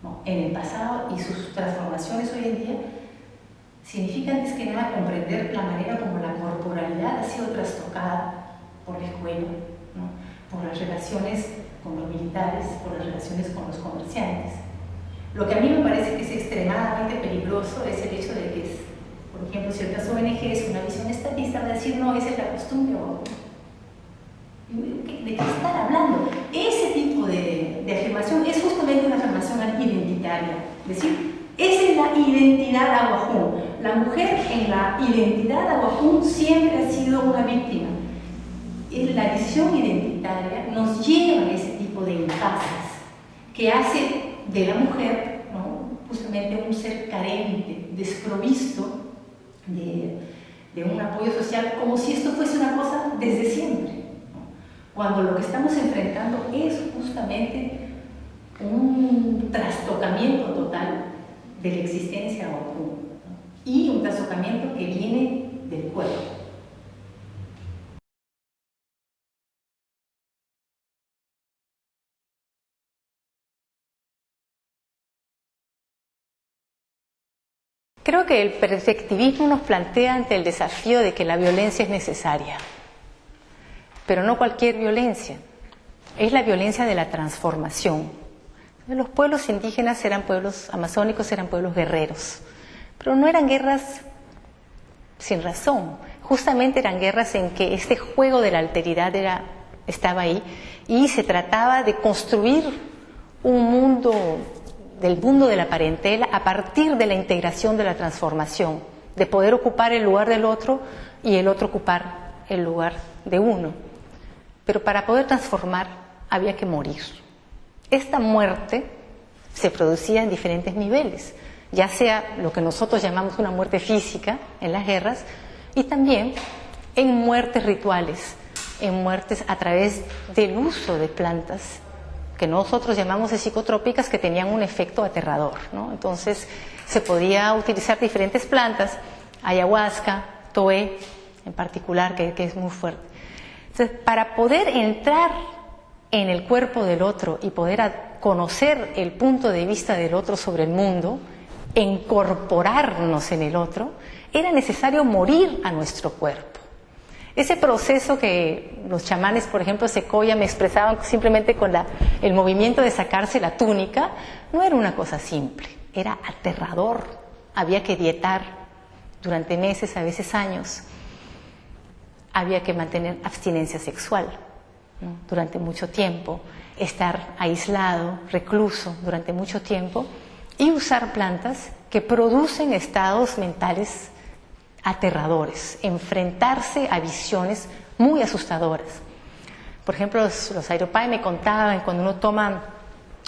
Speaker 2: ¿no? En el pasado y sus transformaciones hoy en día significa antes que nada comprender la manera como la corporalidad ha sido trastocada por la escuela, ¿no? Por las relaciones con los militares, por las relaciones con los comerciantes. Lo que a mí me parece que es extremadamente peligroso es el hecho de que, por ejemplo, si el caso ONG es una visión estatista, va a decir, no, esa es la costumbre. ¿De qué están hablando? Ese tipo de afirmación es justamente una afirmación identitaria. Es decir, esa es la identidad Awajún. La mujer en la identidad Awajún siempre ha sido una víctima. La visión identitaria nos lleva a ese tipo de impases que hace de la mujer, ¿no? Justamente un ser carente, desprovisto de un apoyo social, como si esto fuese una cosa desde siempre, ¿no? Cuando lo que estamos enfrentando es justamente un trastocamiento total de la existencia Wajún, ¿no? Y un trastocamiento que viene del cuerpo.
Speaker 1: Creo que el perspectivismo nos plantea ante el desafío de que la violencia es necesaria, pero no cualquier violencia, es la violencia de la transformación. Los pueblos indígenas eran pueblos amazónicos, eran pueblos guerreros, pero no eran guerras sin razón, justamente eran guerras en que este juego de la alteridad estaba ahí y se trataba de construir un mundo, del mundo de la parentela, a partir de la integración de la transformación, de poder ocupar el lugar del otro y el otro ocupar el lugar de uno. Pero para poder transformar había que morir. Esta muerte se producía en diferentes niveles, ya sea lo que nosotros llamamos una muerte física en las guerras, y también en muertes rituales, en muertes a través del uso de plantas que nosotros llamamos de psicotrópicas, que tenían un efecto aterrador, ¿no? Entonces se podía utilizar diferentes plantas, ayahuasca, toé en particular, que es muy fuerte. Entonces, para poder entrar en el cuerpo del otro y poder conocer el punto de vista del otro sobre el mundo, incorporarnos en el otro, era necesario morir a nuestro cuerpo. Ese proceso que los chamanes, por ejemplo, Secoya, me expresaban simplemente con el movimiento de sacarse la túnica, no era una cosa simple, era aterrador. Había que dietar durante meses, a veces años. Había que mantener abstinencia sexual, ¿no?, durante mucho tiempo, estar aislado, recluso durante mucho tiempo y usar plantas que producen estados mentales aterradores, enfrentarse a visiones muy asustadoras. Por ejemplo, los Airopai me contaban cuando uno toma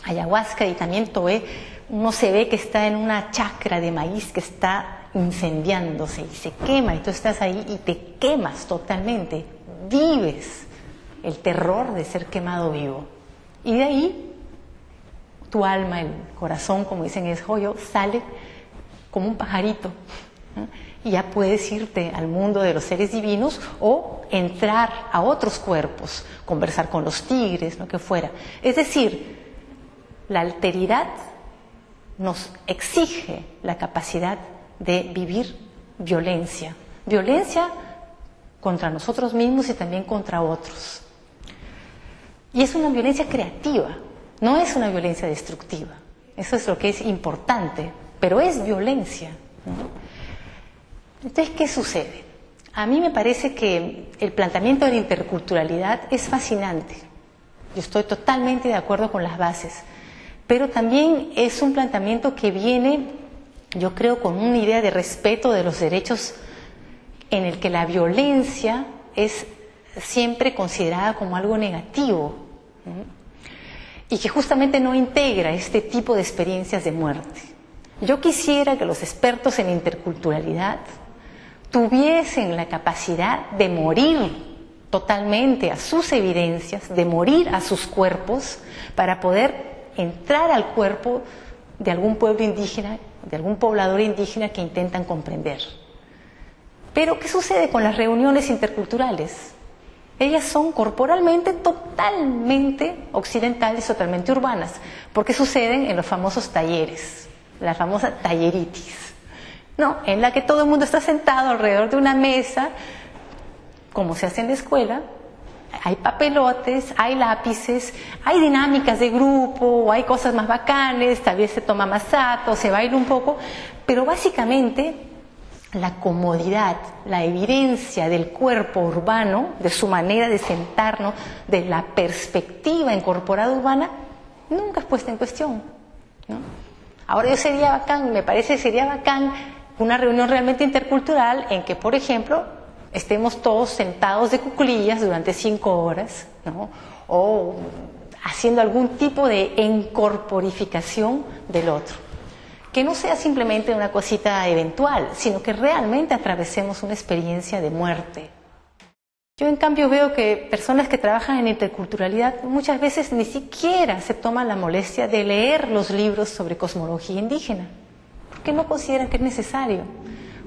Speaker 1: ayahuasca y también toé, uno se ve que está en una chacra de maíz que está incendiándose y se quema y tú estás ahí y te quemas totalmente, vives el terror de ser quemado vivo. Y de ahí tu alma, el corazón, como dicen en el joyo, sale como un pajarito, ¿no? Y ya puedes irte al mundo de los seres divinos o entrar a otros cuerpos, conversar con los tigres, lo que fuera. Es decir, la alteridad nos exige la capacidad de vivir violencia. Violencia contra nosotros mismos y también contra otros. Y es una violencia creativa, no es una violencia destructiva. Eso es lo que es importante, pero es violencia, ¿no? Entonces, ¿qué sucede? A mí me parece que el planteamiento de la interculturalidad es fascinante. Yo estoy totalmente de acuerdo con las bases, pero también es un planteamiento que viene, yo creo, con una idea de respeto de los derechos en el que la violencia es siempre considerada como algo negativo, ¿no? Y que justamente no integra este tipo de experiencias de muerte. Yo quisiera que los expertos en interculturalidad tuviesen la capacidad de morir totalmente a sus evidencias, de morir a sus cuerpos, para poder entrar al cuerpo de algún pueblo indígena, de algún poblador indígena que intentan comprender. Pero, ¿qué sucede con las reuniones interculturales? Ellas son corporalmente totalmente occidentales, totalmente urbanas, porque suceden en los famosos talleres, la famosa talleritis, ¿no?, en la que todo el mundo está sentado alrededor de una mesa, como se hace en la escuela. Hay papelotes, hay lápices, hay dinámicas de grupo, hay cosas más bacanes, tal vez se toma masato, se baila un poco, pero básicamente la comodidad, la evidencia del cuerpo urbano, de su manera de sentarnos, de la perspectiva incorporada urbana, nunca es puesta en cuestión, ¿no? Ahora me parece que sería bacán una reunión realmente intercultural en que, por ejemplo, estemos todos sentados de cuclillas durante 5 horas, ¿no?, o haciendo algún tipo de incorporificación del otro. Que no sea simplemente una cosita eventual, sino que realmente atravesemos una experiencia de muerte. Yo, en cambio, veo que personas que trabajan en interculturalidad muchas veces ni siquiera se toman la molestia de leer los libros sobre cosmología indígena, porque no consideran que es necesario.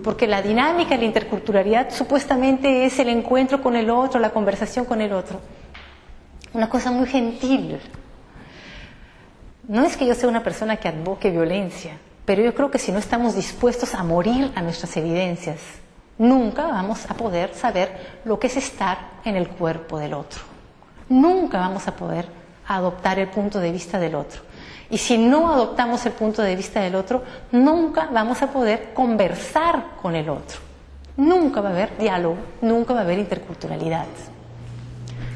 Speaker 1: Porque la dinámica de la interculturalidad supuestamente es el encuentro con el otro, la conversación con el otro. Una cosa muy gentil. No es que yo sea una persona que advoque violencia, pero yo creo que si no estamos dispuestos a morir a nuestras evidencias, nunca vamos a poder saber lo que es estar en el cuerpo del otro. Nunca vamos a poder adoptar el punto de vista del otro. Y si no adoptamos el punto de vista del otro, nunca vamos a poder conversar con el otro. Nunca va a haber diálogo, nunca va a haber interculturalidad.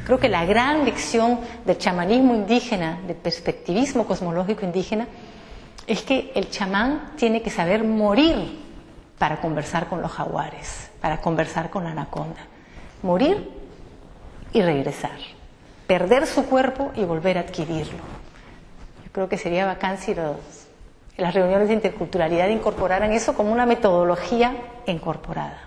Speaker 1: Creo que la gran lección del chamanismo indígena, del perspectivismo cosmológico indígena, es que el chamán tiene que saber morir para conversar con los jaguares, para conversar con la anaconda. Morir y regresar. Perder su cuerpo y volver a adquirirlo. Creo que sería bacán si las reuniones de interculturalidad incorporaran eso como una metodología incorporada.